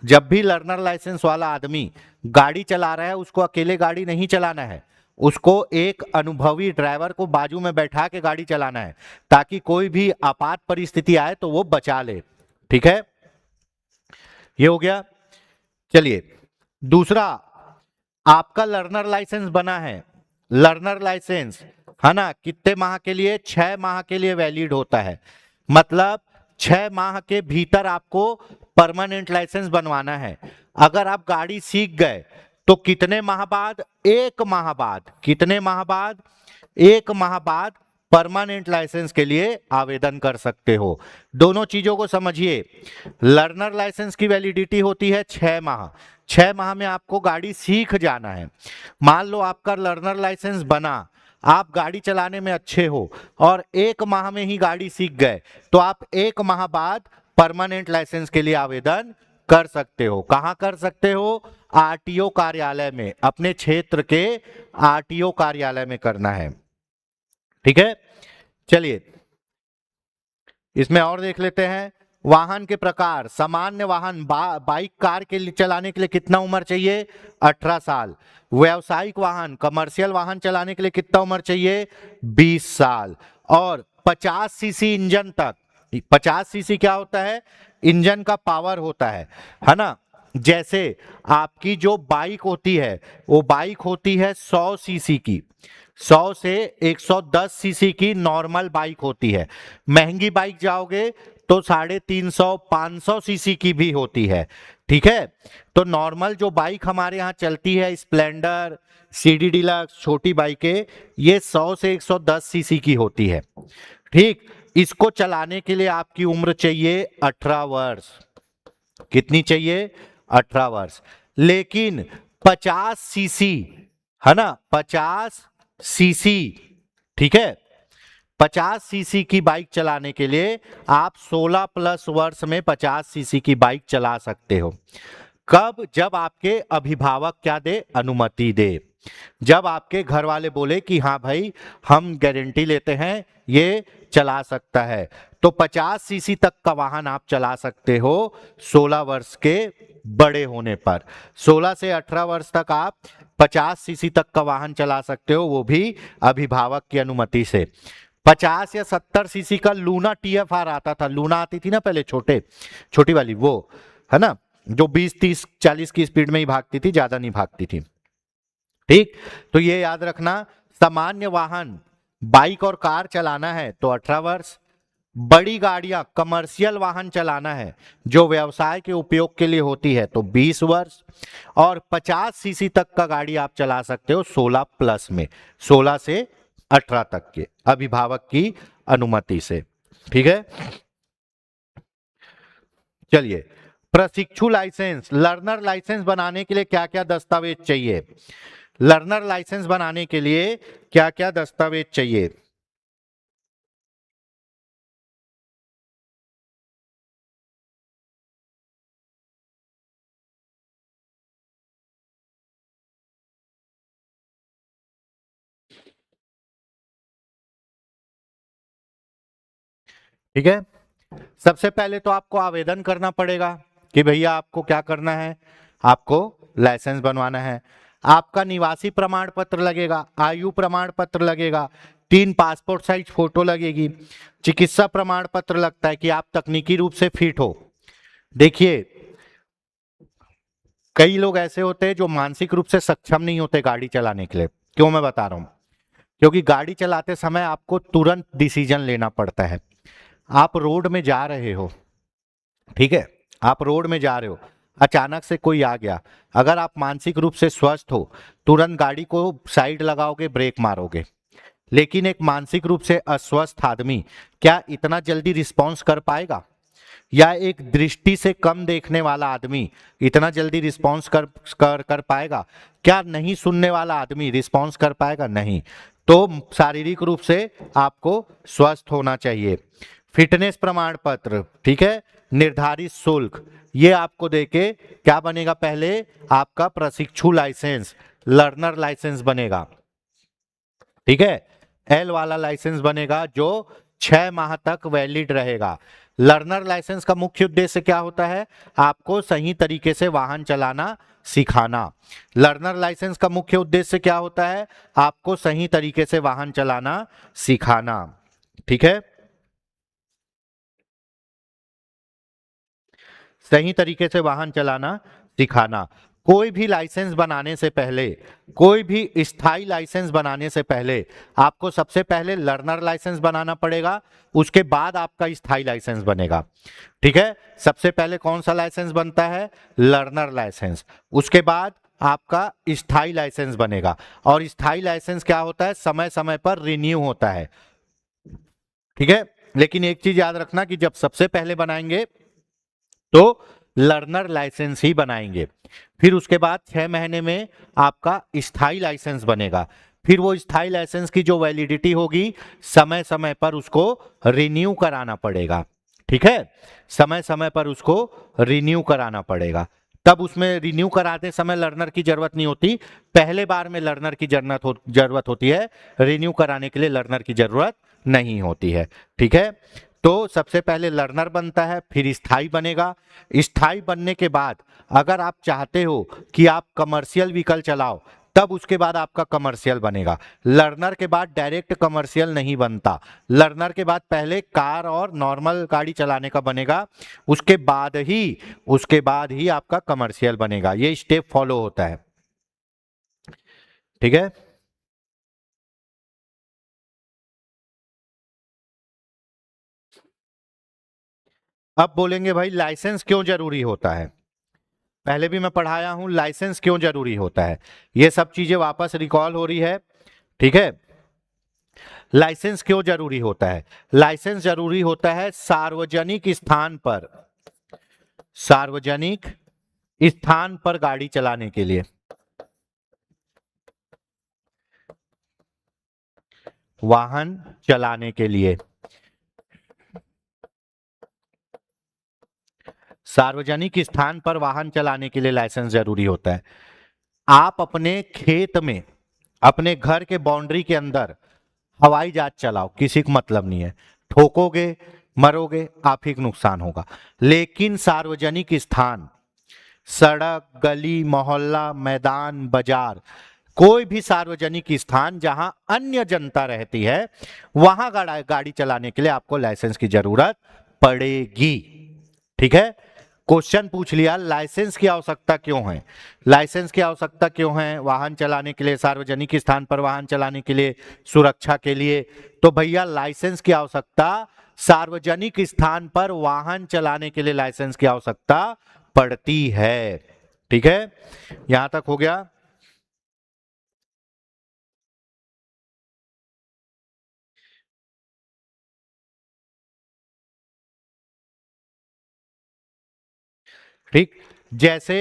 जब भी लर्नर लाइसेंस वाला आदमी गाड़ी चला रहा है उसको अकेले गाड़ी नहीं चलाना है, उसको एक अनुभवी ड्राइवर को बाजू में बैठा के गाड़ी चलाना है, ताकि कोई भी आपात परिस्थिति आए तो वो बचा ले। ठीक है। ये हो गया। चलिए दूसरा, आपका लर्नर लाइसेंस बना है, लर्नर लाइसेंस है ना, कितने माह के लिए? 6 माह के लिए वैलिड होता है। मतलब 6 माह के भीतर आपको परमानेंट लाइसेंस बनवाना है। अगर आप गाड़ी सीख गए तो कितने माह बाद? 1 माह बाद। कितने माह बाद? 1 माह बाद परमानेंट लाइसेंस के लिए आवेदन कर सकते हो। दोनों चीजों को समझिए। लर्नर लाइसेंस की वैलिडिटी होती है 6 माह। 6 माह में आपको गाड़ी सीख जाना है। मान लो आपका लर्नर लाइसेंस बना, आप गाड़ी चलाने में अच्छे हो और 1 माह में ही गाड़ी सीख गए, तो आप 1 माह बाद परमानेंट लाइसेंस के लिए आवेदन कर सकते हो। कहां कर सकते हो? आरटीओ कार्यालय में, अपने क्षेत्र के आरटीओ कार्यालय में करना है। ठीक है, चलिए इसमें और देख लेते हैं। वाहन के प्रकार, सामान्य वाहन बाइक कार के लिए चलाने के लिए कितना उम्र चाहिए? 18 साल। व्यावसायिक वाहन कमर्शियल वाहन चलाने के लिए कितना उम्र चाहिए? 20 साल। और 50 सीसी इंजन तक, 50 सीसी क्या होता है? इंजन का पावर होता है ना। जैसे आपकी जो बाइक होती है वो बाइक होती है 100 सीसी की, 100 से 110 सीसी की नॉर्मल बाइक होती है। महंगी बाइक जाओगे तो 350 500 सीसी की भी होती है। ठीक है, तो नॉर्मल जो बाइक हमारे यहाँ चलती है, स्प्लेंडर, सीडी डिलक्स, छोटी बाइकें, ये 100 से 110 सीसी की होती है। ठीक, इसको चलाने के लिए आपकी उम्र चाहिए 18 वर्ष। कितनी चाहिए? 18 वर्ष। लेकिन 50 सीसी, है ना, 50 सीसी, ठीक है, 50 सीसी की बाइक चलाने के लिए आप 16 प्लस वर्ष में 50 सीसी की बाइक चला सकते हो। कब? जब आपके अभिभावक क्या दे? अनुमति दे। जब आपके घर वाले बोले कि हाँ भाई हम गारंटी लेते हैं ये चला सकता है, तो 50 सीसी तक का वाहन आप चला सकते हो 16 वर्ष के बड़े होने पर। 16 से 18 वर्ष तक आप 50 सीसी तक का वाहन चला सकते हो, वो भी अभिभावक की अनुमति से। 50 या 70 सीसी का लूना टीएफआर आता था, लूना आती थी ना पहले, छोटी वाली, वो है ना, जो 20 30 40 की स्पीड में ही भागती थी, ज्यादा नहीं भागती थी। ठीक, तो ये याद रखना, सामान्य वाहन बाइक और कार चलाना है तो 18 वर्ष, बड़ी गाड़ियां कमर्शियल वाहन चलाना है जो व्यवसाय के उपयोग के लिए होती है तो 20 वर्ष, और 50 सीसी तक का गाड़ी आप चला सकते हो 16 प्लस में, 16 से 18 तक के अभिभावक की अनुमति से। ठीक है, चलिए प्रशिक्षु लाइसेंस, लर्नर लाइसेंस बनाने के लिए क्या क्या दस्तावेज चाहिए? लर्नर लाइसेंस बनाने के लिए क्या क्या दस्तावेज चाहिए? ठीक है, सबसे पहले तो आपको आवेदन करना पड़ेगा कि भैया आपको क्या करना है, आपको लाइसेंस बनवाना है। आपका निवासी प्रमाण पत्र लगेगा, आयु प्रमाण पत्र लगेगा, 3 पासपोर्ट साइज फोटो लगेगी, चिकित्सा प्रमाण पत्र लगता है कि आप तकनीकी रूप से फिट हो। देखिए कई लोग ऐसे होते हैं जो मानसिक रूप से सक्षम नहीं होते गाड़ी चलाने के लिए। क्यों मैं बता रहा हूं? क्योंकि गाड़ी चलाते समय आपको तुरंत डिसीजन लेना पड़ता है। आप रोड में जा रहे हो, ठीक है, आप रोड में जा रहे हो, अचानक से कोई आ गया, अगर आप मानसिक रूप से स्वस्थ हो तुरंत गाड़ी को साइड लगाओगे, ब्रेक मारोगे। लेकिन एक मानसिक रूप से अस्वस्थ आदमी क्या इतना जल्दी रिस्पॉन्स कर पाएगा? या एक दृष्टि से कम देखने वाला आदमी इतना जल्दी रिस्पॉन्स कर पाएगा? क्या नहीं सुनने वाला आदमी रिस्पॉन्स कर पाएगा? नहीं। तो शारीरिक रूप से आपको स्वस्थ होना चाहिए। फिटनेस प्रमाण पत्र, ठीक है, निर्धारित शुल्क, ये आपको देके क्या बनेगा? पहले आपका प्रशिक्षु लाइसेंस, लर्नर लाइसेंस बनेगा। ठीक है, एल वाला लाइसेंस बनेगा जो 6 माह तक वैलिड रहेगा। लर्नर लाइसेंस का मुख्य उद्देश्य क्या होता है? आपको सही तरीके से वाहन चलाना सिखाना। लर्नर लाइसेंस का मुख्य उद्देश्य क्या होता है? आपको सही तरीके से वाहन चलाना सिखाना। ठीक है, सही तरीके से वाहन चलाना सिखाना। कोई भी लाइसेंस बनाने से पहले, कोई भी स्थायी लाइसेंस बनाने से पहले आपको सबसे पहले लर्नर लाइसेंस बनाना पड़ेगा, उसके बाद आपका स्थायी लाइसेंस बनेगा। ठीक है, सबसे पहले कौन सा लाइसेंस बनता है? Learner license. उसके बाद आपका स्थायी लाइसेंस बनेगा, और स्थायी लाइसेंस क्या होता है? समय समय पर रिन्यू होता है। ठीक है, लेकिन एक चीज याद रखना कि जब सबसे पहले बनाएंगे तो लर्नर लाइसेंस ही बनाएंगे, फिर उसके बाद 6 महीने में आपका स्थायी लाइसेंस बनेगा। फिर वो स्थायी लाइसेंस की जो वैलिडिटी होगी समय समय पर उसको रिन्यू कराना पड़ेगा। ठीक है, समय समय पर उसको रिन्यू कराना पड़ेगा। तब उसमें रिन्यू कराते समय लर्नर की जरूरत नहीं होती, पहले बार में लर्नर की जरूरत होती है, रिन्यू कराने के लिए लर्नर की जरूरत नहीं होती है। ठीक है, तो सबसे पहले लर्नर बनता है, फिर स्थाई बनेगा। स्थाई बनने के बाद अगर आप चाहते हो कि आप कमर्शियल व्हीकल चलाओ, तब उसके बाद आपका कमर्शियल बनेगा। लर्नर के बाद डायरेक्ट कमर्शियल नहीं बनता, लर्नर के बाद पहले कार और नॉर्मल गाड़ी चलाने का बनेगा, उसके बाद ही आपका कमर्शियल बनेगा। ये स्टेप फॉलो होता है। ठीक है, अब बोलेंगे भाई लाइसेंस क्यों जरूरी होता है। पहले भी मैं पढ़ाया हूं लाइसेंस क्यों जरूरी होता है, ये सब चीजें वापस रिकॉल हो रही है। ठीक है, लाइसेंस क्यों जरूरी होता है। लाइसेंस जरूरी होता है सार्वजनिक स्थान पर गाड़ी चलाने के लिए, वाहन चलाने के लिए। सार्वजनिक स्थान पर वाहन चलाने के लिए लाइसेंस जरूरी होता है। आप अपने खेत में, अपने घर के बाउंड्री के अंदर हवाई जहाज चलाओ, किसी को मतलब नहीं है, ठोकोगे मरोगे, आप ही को नुकसान होगा। लेकिन सार्वजनिक स्थान, सड़क गली मोहल्ला मैदान बाजार, कोई भी सार्वजनिक स्थान जहां अन्य जनता रहती है, वहां गाड़ी चलाने के लिए आपको लाइसेंस की जरूरत पड़ेगी। ठीक है, क्वेश्चन पूछ लिया लाइसेंस की आवश्यकता क्यों है। लाइसेंस की आवश्यकता क्यों है वाहन चलाने के लिए, सार्वजनिक स्थान पर वाहन चलाने के लिए, सुरक्षा के लिए। तो भैया लाइसेंस की आवश्यकता, सार्वजनिक स्थान पर वाहन चलाने के लिए लाइसेंस की आवश्यकता पड़ती है। ठीक है, यहां तक हो गया। ठीक, जैसे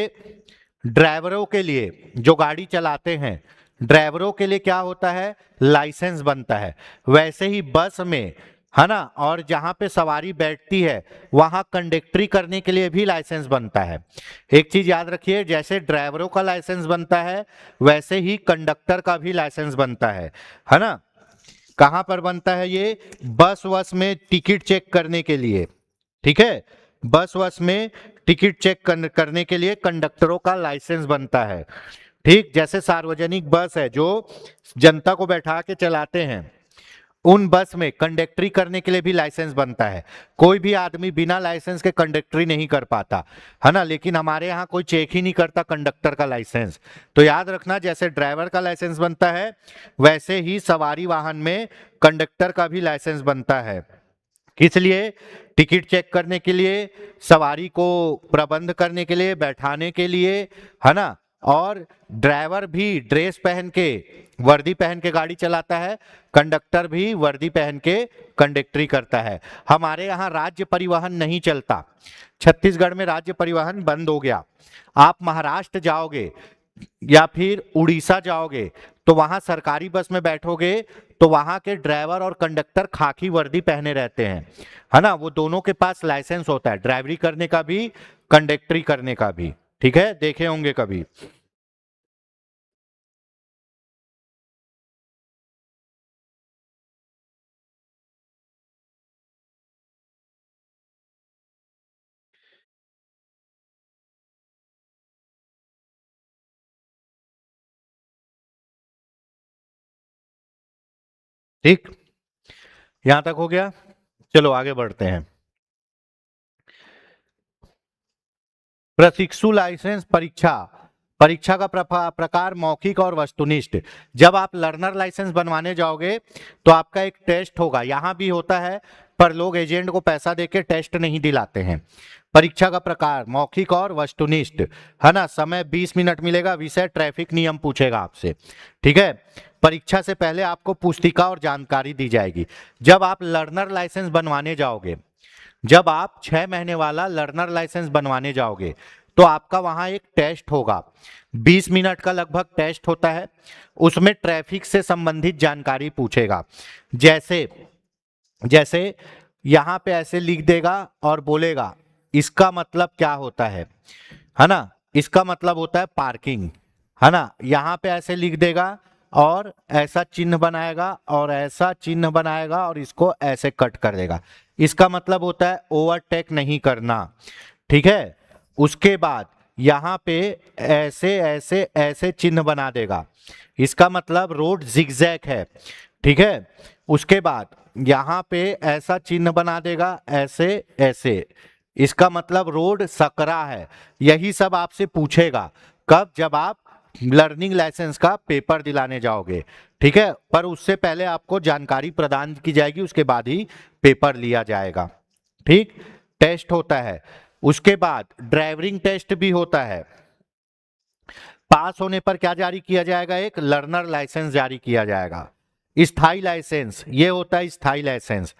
ड्राइवरों के लिए जो गाड़ी चलाते हैं, ड्राइवरों के लिए क्या होता है, लाइसेंस बनता है। वैसे ही बस में, है ना, और जहां पे सवारी बैठती है वहां कंडक्टरी करने के लिए भी लाइसेंस बनता है। एक चीज याद रखिए, जैसे ड्राइवरों का लाइसेंस बनता है वैसे ही कंडक्टर का भी लाइसेंस बनता है ना। कहां पर बनता है ये, बस वस में टिकट चेक करने के लिए। ठीक है, बस वस में टिकट चेक करने के लिए कंडक्टरों का लाइसेंस बनता है। ठीक, जैसे सार्वजनिक बस है जो जनता को बैठा के चलाते हैं, उन बस में कंडक्टरी करने के लिए भी लाइसेंस बनता है। कोई भी आदमी बिना लाइसेंस के कंडक्टरी नहीं कर पाता, है ना। लेकिन हमारे यहाँ कोई चेक ही नहीं करता कंडक्टर का लाइसेंस। तो याद रखना, जैसे ड्राइवर का लाइसेंस बनता है वैसे ही सवारी वाहन में कंडक्टर का भी लाइसेंस बनता है। किस लिए, टिकट चेक करने के लिए, सवारी को प्रबंध करने के लिए, बैठाने के लिए, है ना। और ड्राइवर भी ड्रेस पहन के, वर्दी पहन के गाड़ी चलाता है, कंडक्टर भी वर्दी पहन के कंडक्टरी करता है। हमारे यहाँ राज्य परिवहन नहीं चलता, छत्तीसगढ़ में राज्य परिवहन बंद हो गया। आप महाराष्ट्र जाओगे या फिर उड़ीसा जाओगे तो वहां सरकारी बस में बैठोगे तो वहां के ड्राइवर और कंडक्टर खाकी वर्दी पहने रहते हैं, है ना। वो दोनों के पास लाइसेंस होता है, ड्राइवरी करने का भी कंडक्टरी करने का भी। ठीक है, देखे होंगे कभी। ठीक, यहां तक हो गया। चलो आगे बढ़ते हैं। प्रशिक्षु लाइसेंस परीक्षा, परीक्षा का प्रकार मौखिक और वस्तुनिष्ठ। जब आप लर्नर लाइसेंस बनवाने जाओगे तो आपका एक टेस्ट होगा, यहां भी होता है पर लोग एजेंट को पैसा देके टेस्ट नहीं दिलाते हैं। परीक्षा का प्रकार मौखिक और वस्तुनिष्ठ, है ना। समय 20 मिनट मिलेगा, विषय ट्रैफिक नियम पूछेगा आपसे। ठीक है, परीक्षा से पहले आपको पुस्तिका और जानकारी दी जाएगी। जब आप लर्नर लाइसेंस बनवाने जाओगे, जब आप 6 महीने वाला लर्नर लाइसेंस बनवाने जाओगे तो आपका वहां एक टेस्ट होगा, 20 मिनट का लगभग टेस्ट होता है। उसमें ट्रैफिक से संबंधित जानकारी पूछेगा, जैसे जैसे यहां पे ऐसे लिख देगा और बोलेगा इसका मतलब क्या होता है ना, इसका मतलब होता है पार्किंग, है ना। यहां पे ऐसे लिख देगा और ऐसा चिन्ह बनाएगा और ऐसा चिन्ह बनाएगा और इसको ऐसे कट कर देगा, इसका मतलब होता है ओवरटेक नहीं करना, ठीक है। उसके बाद यहां पे ऐसे ऐसे ऐसे चिन्ह बना देगा, इसका मतलब रोड जिगजैग है, ठीक है। उसके बाद यहां पे ऐसा चिन्ह बना देगा ऐसे ऐसे, इसका मतलब रोड सकरा है। यही सब आपसे पूछेगा कब, जब आप लर्निंग लाइसेंस का पेपर दिलाने जाओगे, ठीक है। पर उससे पहले आपको जानकारी प्रदान की जाएगी, उसके बाद ही पेपर लिया जाएगा, ठीक। टेस्ट होता है, उसके बाद ड्राइविंग टेस्ट भी होता है। पास होने पर क्या जारी किया जाएगा, एक लर्नर लाइसेंस जारी किया जाएगा। स्थाई लाइसेंस, ये होता है स्थाई लाइसेंस।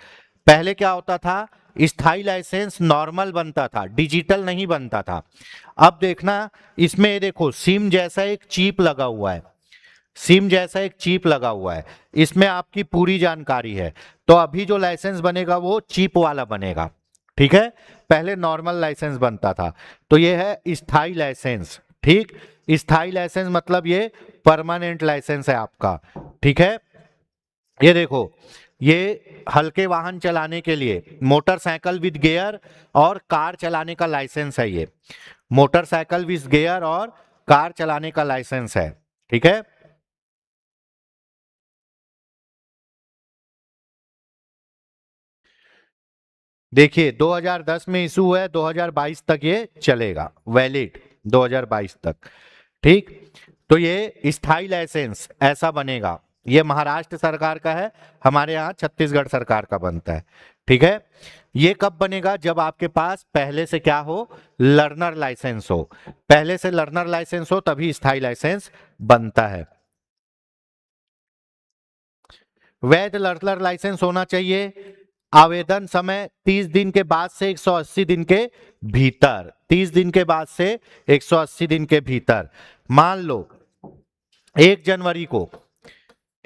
पहले क्या होता था, स्थाई लाइसेंस नॉर्मल बनता था, डिजिटल नहीं बनता था। अब देखना इसमें, देखो सिम जैसा एक चिप लगा हुआ है, सिम जैसा एक चिप लगा हुआ है, इसमें आपकी पूरी जानकारी है। तो अभी जो लाइसेंस बनेगा वो चिप वाला बनेगा, ठीक है। पहले नॉर्मल लाइसेंस बनता था। तो ये है स्थाई लाइसेंस, ठीक। स्थाई लाइसेंस मतलब ये परमानेंट लाइसेंस है आपका, ठीक है। ये देखो, ये हल्के वाहन चलाने के लिए, मोटरसाइकिल विद गियर और कार चलाने का लाइसेंस है, ये मोटरसाइकिल विद गियर और कार चलाने का लाइसेंस है, ठीक है। देखिए 2010 में इशू हुआ है, 2022 तक ये चलेगा, वैलिड 2022 तक, ठीक। तो ये स्थाई लाइसेंस ऐसा बनेगा, ये महाराष्ट्र सरकार का है, हमारे यहाँ छत्तीसगढ़ सरकार का बनता है, ठीक है। ये कब बनेगा, जब आपके पास पहले से क्या हो, लर्नर लाइसेंस हो, पहले से लर्नर लाइसेंस हो तभी स्थाई लाइसेंस बनता है। वैध लर्नर लाइसेंस होना चाहिए। आवेदन समय 30 दिन के बाद से 180 दिन के भीतर, 30 दिन के बाद से 180 दिन के भीतर। मान लो 1 जनवरी को,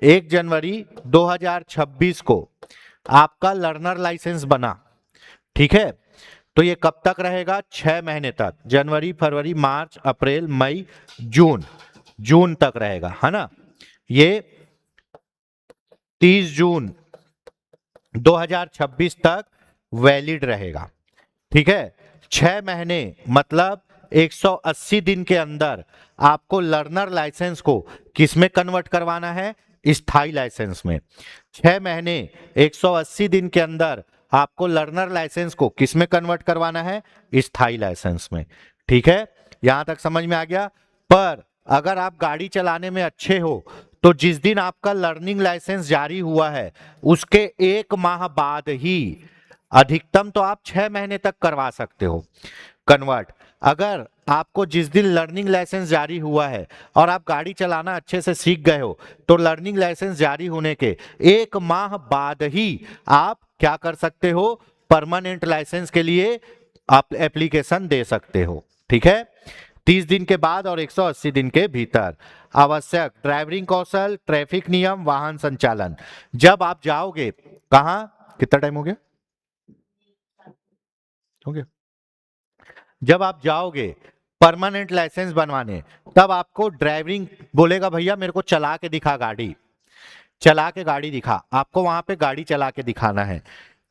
1 जनवरी 2026 को आपका लर्नर लाइसेंस बना, ठीक है। तो ये कब तक रहेगा, 6 महीने तक, जनवरी फरवरी मार्च अप्रैल मई जून, जून तक रहेगा, है ना। ये 30 जून 2026 तक वैलिड रहेगा, ठीक है। 6 महीने मतलब 180 दिन के अंदर आपको लर्नर लाइसेंस को किसमें कन्वर्ट करवाना है, स्थाई लाइसेंस में। 6 महीने 180 दिन के अंदर आपको लर्नर लाइसेंस को किसमें कन्वर्ट करवाना है, स्थाई लाइसेंस में, ठीक है। यहां तक समझ में आ गया। पर अगर आप गाड़ी चलाने में अच्छे हो तो जिस दिन आपका लर्निंग लाइसेंस जारी हुआ है उसके 1 माह बाद ही, अधिकतम तो आप 6 महीने तक करवा सकते हो कन्वर्ट। अगर आपको जिस दिन लर्निंग लाइसेंस जारी हुआ है और आप गाड़ी चलाना अच्छे से सीख गए हो तो लर्निंग लाइसेंस जारी होने के 1 माह बाद ही आप क्या कर सकते हो, परमानेंट लाइसेंस के लिए आप एप्लीकेशन दे सकते हो, ठीक है। 30 दिन के बाद और 180 दिन के भीतर। आवश्यक ड्राइविंग कौशल, ट्रैफिक नियम, वाहन संचालन। जब आप जाओगे कहां, कितना टाइम हो गया, जब आप जाओगे परमानेंट लाइसेंस बनवाने, तब आपको ड्राइविंग बोलेगा, भैया मेरे को चला के दिखा गाड़ी, चला के गाड़ी दिखा, आपको वहां पे गाड़ी चला के दिखाना है,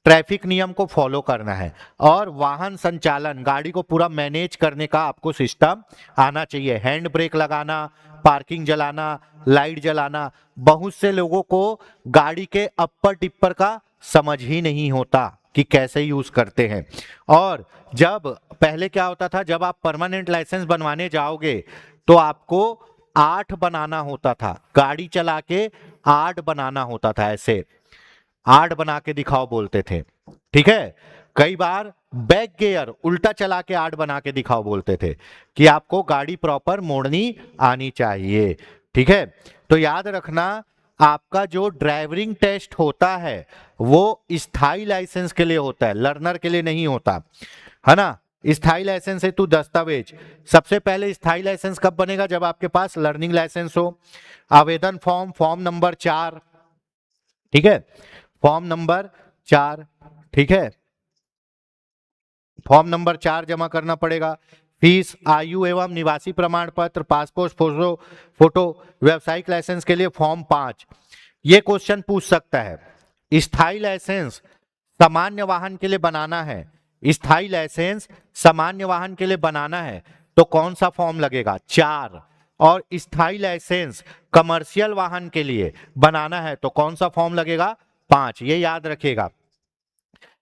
ट्रैफिक नियम को फॉलो करना है, और वाहन संचालन, गाड़ी को पूरा मैनेज करने का आपको सिस्टम आना चाहिए, हैंड ब्रेक लगाना, पार्किंग जलाना, लाइट जलाना। बहुत से लोगों को गाड़ी के अप्पर टिप्पर का समझ ही नहीं होता कि कैसे यूज करते हैं। और जब पहले क्या होता था, जब आप परमानेंट लाइसेंस बनवाने जाओगे तो आपको 8 बनाना होता था, गाड़ी चला के 8 बनाना होता था, ऐसे 8 बना के दिखाओ बोलते थे, ठीक है। कई बार बैक गियर उल्टा चला के 8 बना के दिखाओ बोलते थे कि आपको गाड़ी प्रॉपर मोड़नी आनी चाहिए, ठीक है। तो याद रखना, आपका जो ड्राइविंग टेस्ट होता है वो स्थाई लाइसेंस के लिए होता है, लर्नर के लिए नहीं होता, है ना। स्थाई लाइसेंस हेतु दस्तावेज, सबसे पहले स्थाई लाइसेंस कब बनेगा, जब आपके पास लर्निंग लाइसेंस हो। आवेदन फॉर्म, फॉर्म नंबर 4, ठीक है, फॉर्म नंबर 4, ठीक है। फॉर्म नंबर 4 जमा करना पड़ेगा। फीस, आयु एवं निवासी प्रमाण पत्र, पासपोर्ट फोटो फोटो व्यावसायिक लाइसेंस के लिए फॉर्म 5। ये क्वेश्चन पूछ सकता है, स्थायी लाइसेंस सामान्य वाहन के लिए बनाना है, स्थायी लाइसेंस सामान्य वाहन के लिए बनाना है तो कौन सा फॉर्म लगेगा? 4। और स्थायी लाइसेंस कमर्शियल वाहन के लिए बनाना है तो कौन सा फॉर्म लगेगा? 5। ये याद रखिएगा,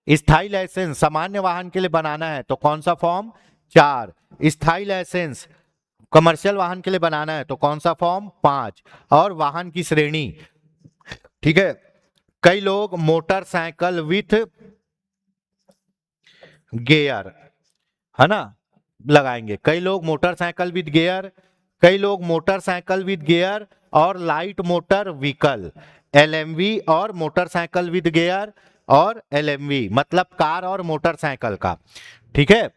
स्थायी लाइसेंस सामान्य वाहन के लिए बनाना है तो कौन सा फॉर्म? 4। स्थायी लाइसेंस कमर्शियल वाहन के लिए बनाना है तो कौन सा फॉर्म? 5। और वाहन की श्रेणी, ठीक है। कई लोग मोटरसाइकिल विथ गियर, है ना, लगाएंगे। कई लोग मोटरसाइकिल विद गियर, कई लोग मोटरसाइकिल विद गियर और लाइट मोटर व्हीकल, एलएमवी और मोटरसाइकिल विद गियर और एलएमवी, मतलब कार और मोटरसाइकिल का, ठीक है।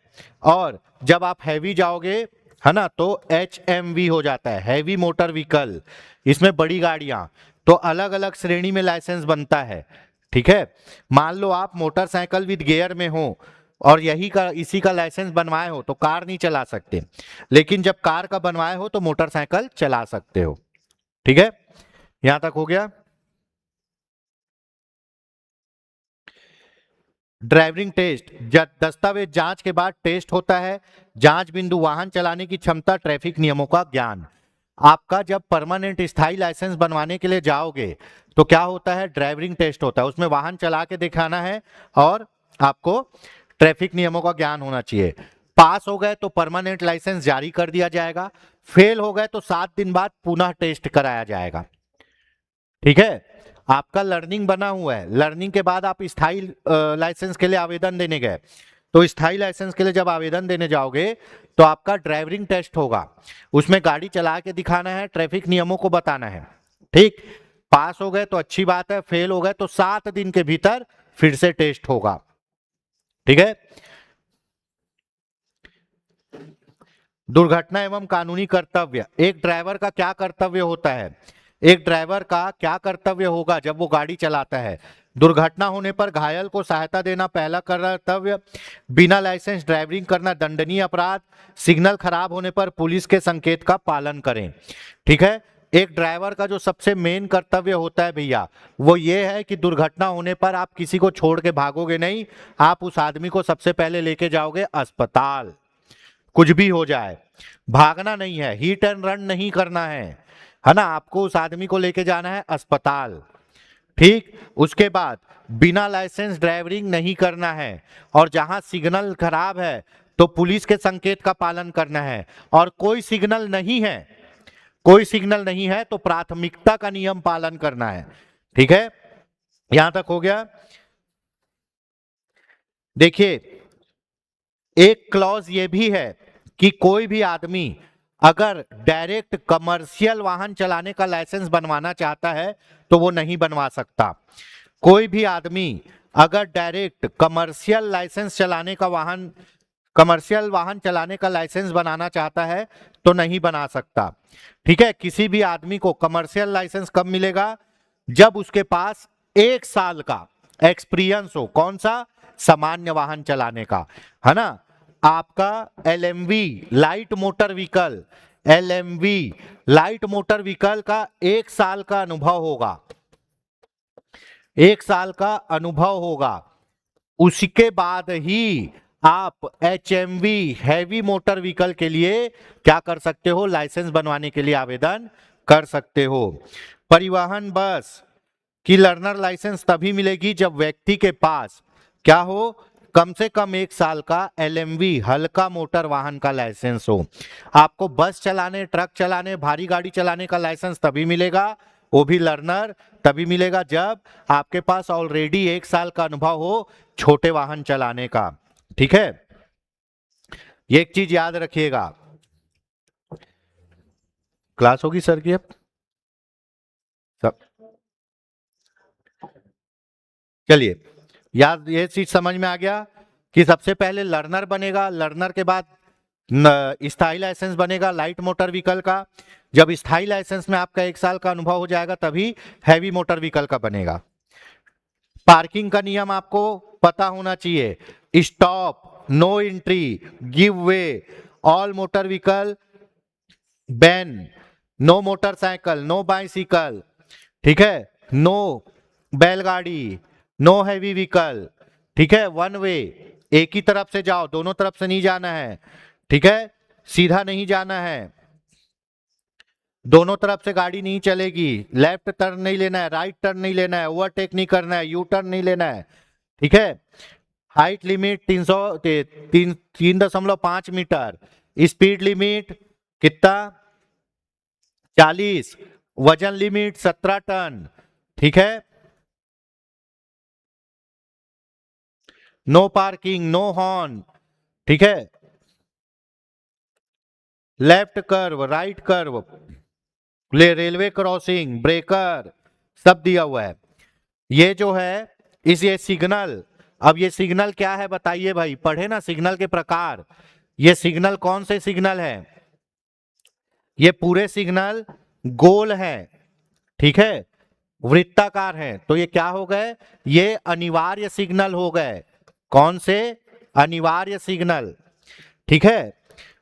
और जब आप हैवी जाओगे, है ना, तो एचएमवी हो जाता है, हैवी मोटर व्हीकल, इसमें बड़ी गाड़ियां, तो अलग अलग श्रेणी में लाइसेंस बनता है, ठीक है। मान लो आप मोटरसाइकिल विद गियर में हो और इसी का लाइसेंस बनवाए हो तो कार नहीं चला सकते, लेकिन जब कार का बनवाए हो तो मोटरसाइकिल चला सकते हो, ठीक है। यहां तक हो गया। ड्राइविंग टेस्ट, दस्तावेज जांच के बाद टेस्ट होता है। जांच बिंदु, वाहन चलाने की क्षमता, ट्रैफिक नियमों का ज्ञान। आपका जब परमानेंट स्थायी लाइसेंस बनवाने के लिए जाओगे तो क्या होता है? ड्राइविंग टेस्ट होता है, उसमें वाहन चला के दिखाना है और आपको ट्रैफिक नियमों का ज्ञान होना चाहिए। पास हो गए तो परमानेंट लाइसेंस जारी कर दिया जाएगा, फेल हो गए तो 7 दिन बाद पुनः टेस्ट कराया जाएगा, ठीक है। आपका लर्निंग बना हुआ है, लर्निंग के बाद आप स्थायी लाइसेंस के लिए आवेदन देने गए, तो स्थायी लाइसेंस के लिए जब आवेदन देने जाओगे तो आपका ड्राइविंग टेस्ट होगा, उसमें गाड़ी चला के दिखाना है, ट्रैफिक नियमों को बताना है, ठीक। पास हो गए तो अच्छी बात है, फेल हो गए तो 7 दिन के भीतर फिर से टेस्ट होगा, ठीक है। दुर्घटना एवं कानूनी कर्तव्य, एक ड्राइवर का क्या कर्तव्य होता है? एक ड्राइवर का क्या कर्तव्य होगा जब वो गाड़ी चलाता है? दुर्घटना होने पर घायल को सहायता देना पहला कर्तव्य, बिना लाइसेंस ड्राइविंग करना दंडनीय अपराध, सिग्नल खराब होने पर पुलिस के संकेत का पालन करें, ठीक है। एक ड्राइवर का जो सबसे मेन कर्तव्य होता है भैया, वो ये है कि दुर्घटना होने पर आप किसी को छोड़ के भागोगे नहीं, आप उस आदमी को सबसे पहले लेके जाओगे अस्पताल, कुछ भी हो जाए, भागना नहीं है, हिट एंड रन नहीं करना है ना, आपको उस आदमी को लेके जाना है अस्पताल, ठीक। उसके बाद बिना लाइसेंस ड्राइविंग नहीं करना है, और जहां सिग्नल खराब है तो पुलिस के संकेत का पालन करना है, और कोई सिग्नल नहीं है, कोई सिग्नल नहीं है तो प्राथमिकता का नियम पालन करना है, ठीक है। यहां तक हो गया। देखिए, एक क्लॉज ये भी है कि कोई भी आदमी अगर डायरेक्ट कमर्शियल वाहन चलाने का लाइसेंस बनवाना चाहता है तो वो नहीं बनवा सकता। कोई भी आदमी अगर डायरेक्ट कमर्शियल वाहन चलाने का लाइसेंस बनाना चाहता है तो नहीं बना सकता, ठीक है। किसी भी आदमी को कमर्शियल लाइसेंस कब मिलेगा? जब उसके पास 1 साल का एक्सपीरियंस हो। कौन सा? सामान्य वाहन चलाने का, है ना। आपका LMV light motor vehicle, LMV light motor vehicle का 1 साल का अनुभव होगा, 1 साल का अनुभव होगा, उसके बाद ही आप एचएमवी हैवी मोटर व्हीकल के लिए क्या कर सकते हो? लाइसेंस बनवाने के लिए आवेदन कर सकते हो। परिवहन बस की लर्नर लाइसेंस तभी मिलेगी जब व्यक्ति के पास क्या हो? कम से कम 1 साल का एलएमवी हल्का मोटर वाहन का लाइसेंस हो। आपको बस चलाने, ट्रक चलाने, भारी गाड़ी चलाने का लाइसेंस तभी मिलेगा, वो भी लर्नर तभी मिलेगा जब आपके पास ऑलरेडी 1 साल का अनुभव हो छोटे वाहन चलाने का, ठीक है। ये एक चीज याद रखिएगा। क्लास होगी सर की अब सब? चलिए, याद ये चीज समझ में आ गया कि सबसे पहले लर्नर बनेगा, लर्नर के बाद स्थायी लाइसेंस बनेगा लाइट मोटर व्हीकल का। जब स्थायी लाइसेंस में आपका 1 साल का अनुभव हो जाएगा तभी हैवी मोटर व्हीकल का बनेगा। पार्किंग का नियम आपको पता होना चाहिए। Stop, no entry, give way, all motor vehicle ban, no motorcycle, no bicycle, ठीक है, नो बैलगाड़ी, नो हैवी व्हीकल, ठीक है, वन वे, एक ही तरफ से जाओ, दोनों तरफ से नहीं जाना है, ठीक है, सीधा नहीं जाना है, दोनों तरफ से गाड़ी नहीं चलेगी, लेफ्ट टर्न नहीं लेना है, राइट टर्न नहीं लेना है, ओवरटेक नहीं करना है, यू टर्न नहीं लेना है, ठीक है। Height limit 3.5 metre, speed limit कितना 40, वजन लिमिट 17 टन, ठीक है। नो पार्किंग, नो हॉर्न, ठीक है, left curve, right curve, railway crossing, breaker, सब दिया हुआ है। ये जो है ये सिग्नल, अब ये सिग्नल क्या है बताइए भाई, पढ़े ना सिग्नल के प्रकार। ये सिग्नल कौन से सिग्नल है, ये पूरे सिग्नल गोल है, ठीक है, वृत्ताकार है, तो ये क्या हो गए, ये अनिवार्य सिग्नल हो गए। कौन से, अनिवार्य सिग्नल, ठीक है।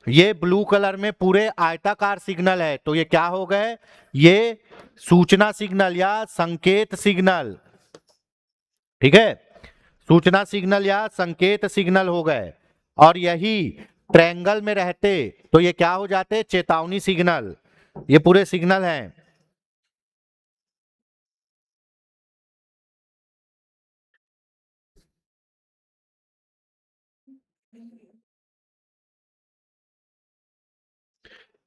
ये ब्लू कलर में पूरे आयताकार सिग्नल है, तो ये क्या हो गए, ये सूचना सिग्नल या संकेत सिग्नल, ठीक है, सूचना सिग्नल या संकेत सिग्नल हो गए। और यही ट्रायंगल में रहते तो ये क्या हो जाते, चेतावनी सिग्नल। ये पूरे सिग्नल हैं।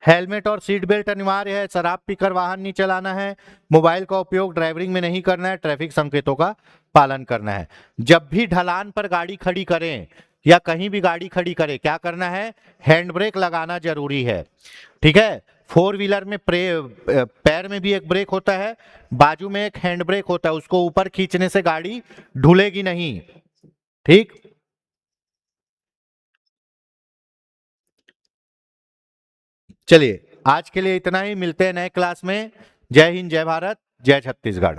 हेलमेट और सीट बेल्ट अनिवार्य है, शराब पीकर वाहन नहीं चलाना है, मोबाइल का उपयोग ड्राइविंग में नहीं करना है, ट्रैफिक संकेतों का पालन करना है। जब भी ढलान पर गाड़ी खड़ी करें या कहीं भी गाड़ी खड़ी करें, क्या करना है, हैंड ब्रेक लगाना जरूरी है, ठीक है। फोर व्हीलर में पैर में भी एक ब्रेक होता है, बाजू में एक हैंड ब्रेक होता है, उसको ऊपर खींचने से गाड़ी ढुलेगी नहीं, ठीक। चलिए आज के लिए इतना ही, मिलते हैं नए क्लास में। जय हिंद, जय भारत, जय छत्तीसगढ़।